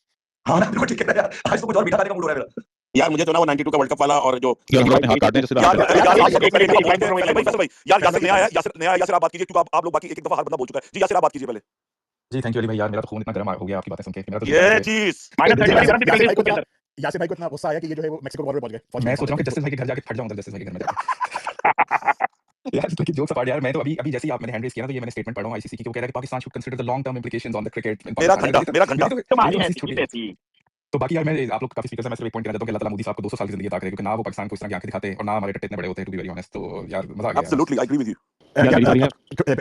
हां ना, बिल्कुल ठीक है यार। आज तो कुछ और मीठा खाने का मूड हो रहा है मेरा। यार मुझे तो ना वो 92 का वर्ल्ड कप वाला और जो यार हाथ काट दें जैसे यार यासिर नया है, यासिर आप बात कीजिए, क्योंकि आप लोग बाकी एक दफा हर बंदा बोल चुका है। जी यासिर आप बात कीजिए पहले। जी थैंक यू अली भाई। यार मेरा तो खून इतना गर्म हो गया आपकी बातें सुन के। मेरा तो ये चीज यासिर भाई को इतना गुस्सा आया कि ये जो है वो मेक्सिको बॉर्डर पे पहुंच गए। मैं सोच रहा हूं कि जस्टिस भाई के घर जाके फट जाऊं, जस्टिस भाई के घर में जाके। यार लेकिन जोक्स अपार्ट यार, मैं तो अभी जैसे ही आप मैंने हैंड रेज किया ना, तो ये मैंने स्टेटमेंट पढ़ा हूं आईसीसी की, वो कह रहा है कि Pakistan should consider the long term implications on the cricket. मेरा घंटा तो बाकी यार मैं आप लोग काफी स्पीकर्स हैं, मैं सिर्फ एक पॉइंट कहना चाहता हूं कि अल्लाह ताला मोदी साहब को 200 साल की जिंदगी अता करे, क्योंकि ना वो पाकिस्तान को इस तरह की आंखें दिखाते और ना हमारे टट्टे इतने बड़े होते हैं, टू बी वेरी ऑनेस्ट। तो यार मजा आ गया। Absolutely I agree with you.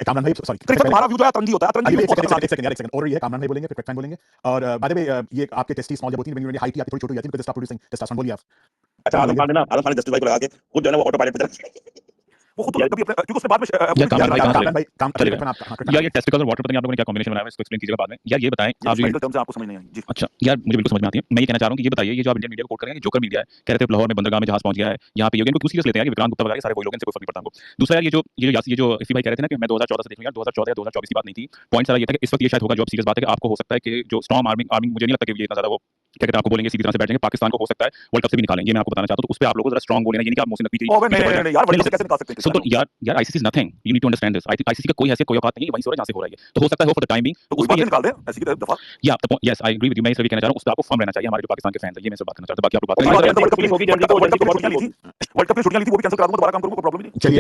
Kamran भाई सॉरी, क्रिकेट तुम्हारा व्यू जो है अतरंगी होता है, अतरंगी एक सेकंड और ये कामरान भाई बोलेंगे, क्रिकेट फैन बोलेंगे। और बाय द वे ये आपके टेस्टी स्मॉल जब होती है, हाइट आपकी थोड़ी छोटी हो जाती है, बिकॉज़ स्टॉप प्रोड्यूसिंग टेस्टोस्टेरोन। बोलिए आप। अच्छा आलम खान ने जस्टिस भाई को लगा के खुद जो है ना वो ऑटो पायलट पे चला वो खुद कभी अपने, क्योंकि उसने बाद में यार ये टेस्टिकल्स और वाटर पता नहीं आप लोगों ने क्या कॉम्बिनेशन बनाया है, इसको एक्सप्लेन कीजिएगा बाद में। यार ये बताएं आप जो टर्म्स आपको समझ नहीं आई। जी अच्छा यार मुझे बिल्कुल समझ में आती है। मैं ये कहना चाह रहा हूं कि ये बताइए, ये जो आप इंडियन मीडिया को कोट कर रहे हैं, जोकर मीडिया है, कह रहे थे लाहौर में बंदरगाह में जहाज पहुंच गया है, यहां पे ये इनको क्यों सीरियस लेते हैं? विक्रांत गुप्ता वगैरह सारे वही लोग हैं, इनसे कोई फर्क नहीं पड़ता हमको। दूसरा यार ये जो इसी भाई कह रहे थे ना कि मैं 2014 से देख रहा हूं, यार 2014 या 2024 की बात नहीं थी। पॉइंट सारा ये था कि इस वक्त ये शायद होगा, जो सीरियस बात है कि आपको हो सकता है कि जो स्टॉर्म आर्मिंग मुझे नहीं लगता कि ये इतना ज्यादा वो क्या कहते हैं आपको बोलेंगे सीधी तरह से बैठ जाएंगे, पाकिस्तान को हो सकता है वर्ल्ड कप से भी निकालेंगे। ये मैं आपको बताना चाहता हूं, तो उस पे आप लोगों को जरा स्ट्रांग बोलना, ये नहीं कि आप मोहसिन नकवी नहीं यार वर्ल्ड कप से कैसे निकाल सकते हैं? तो यार ICC is nothing, you need to understand this. ICC का कोई हैसियत कोई औकात नहीं है, वहीं से हो रहा है जहां से हो रहा है। तो हो सकता है हो फॉर द टाइम बीइंग, तो उस पे निकाल दें ऐसी की दफा। या yes I agree with you. मैं इसे भी कहना चाह रहा हूं, उस पे आपको फर्म रहना चाहिए, हमारे जो पाकिस्तान के फैंस हैं। ये मैं सब बात करना चाहता हूं, बाकी आप लोग बात करें। वर्ल्ड कप में छुट्टियां ली थी, वो भी कैंसिल करा दूंगा, दोबारा काम करूंगा, कोई प्रॉब्लम नहीं। चलिए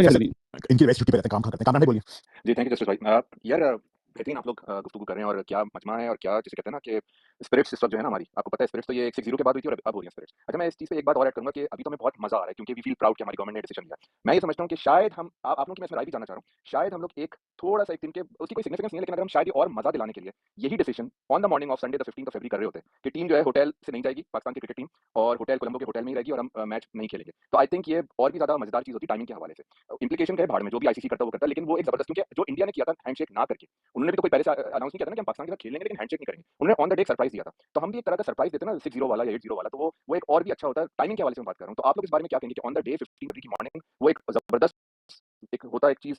इनकी वैसे छुट्टी पे रहते हैं, काम करते हैं। कामरान भाई बोलिए। जी थैंक यू जस्टिस भाई। यार बेहतरीन आप लोग गुफ्तगू कर रहे हैं और क्या मजमा है और क्या जिसे कहते हैं ना कि स्पिरिट्स इस वक्त जो है ना हमारी, आपको पता है स्पिरिट्स तो ये 6-0 के बाद हुई थी और अब हो रही है स्पिरिट्स। अच्छा, मैं इस चीज़ पे एक बात और ऐड करूँगा कि अभी तो हमें बहुत मज़ा आ रहा है क्योंकि वी फील प्राउड कि हमारी गवर्नमेंट ने डिसीजन लिया। मैं ये समझता हूँ कि शायद हम आप लोगों की मैं इसमें राय भी जानना चाह रहा हूँ, शायद हम लोग एक थोड़ा-सा एक दिन के उसकी कोई सिग्निफिकेंस नहीं है, लेकिन अगर हम शायद ये और मज़ा दिलाने के लिए यही decision on the morning of Sunday the 15th of February कर रहे होते कि टीम जो है होटल से नहीं जाएगी, पाकिस्तान की क्रिकेट टीम, और होटल कोलंबो के होटल में ही रहेगी और हम मैच नहीं खेलेंगे। तो आई थिंक ये और भी ज़्यादा मज़ेदार चीज़ होती टाइमिंग के हवाले से। इम्प्लीकेशन क्या है भाड़ में, जो भी आईसीसी करता है वो करता है, लेकिन वो एक ज़बरदस्त, क्योंकि जो इंडिया ने किया था हैंडशेक ना करके, उन्होंने भी तो कोई पहले से अनाउंस नहीं किया था ना कि हम पाकिस्तान के साथ खेलेंगे लेकिन हैंडशेक नहीं करेंगे। उन्होंने ऑन द डे एक सरप्राइज़ दिया था। तो हम भी एक तरह का सरप्राइज़ देते हैं ना 6-0 वाला या 8-0 वाला, तो वो एक और भी अच्छा होता है। टाइमिंग के हवाले से मैं बात कर रहा हूँ। तो आप लोग इस बारे में क्या कहेंगे कि ऑन द डे 15 फरवरी की मॉर्निंग वो एक ज़बरदस्त एक होता है एक चीज़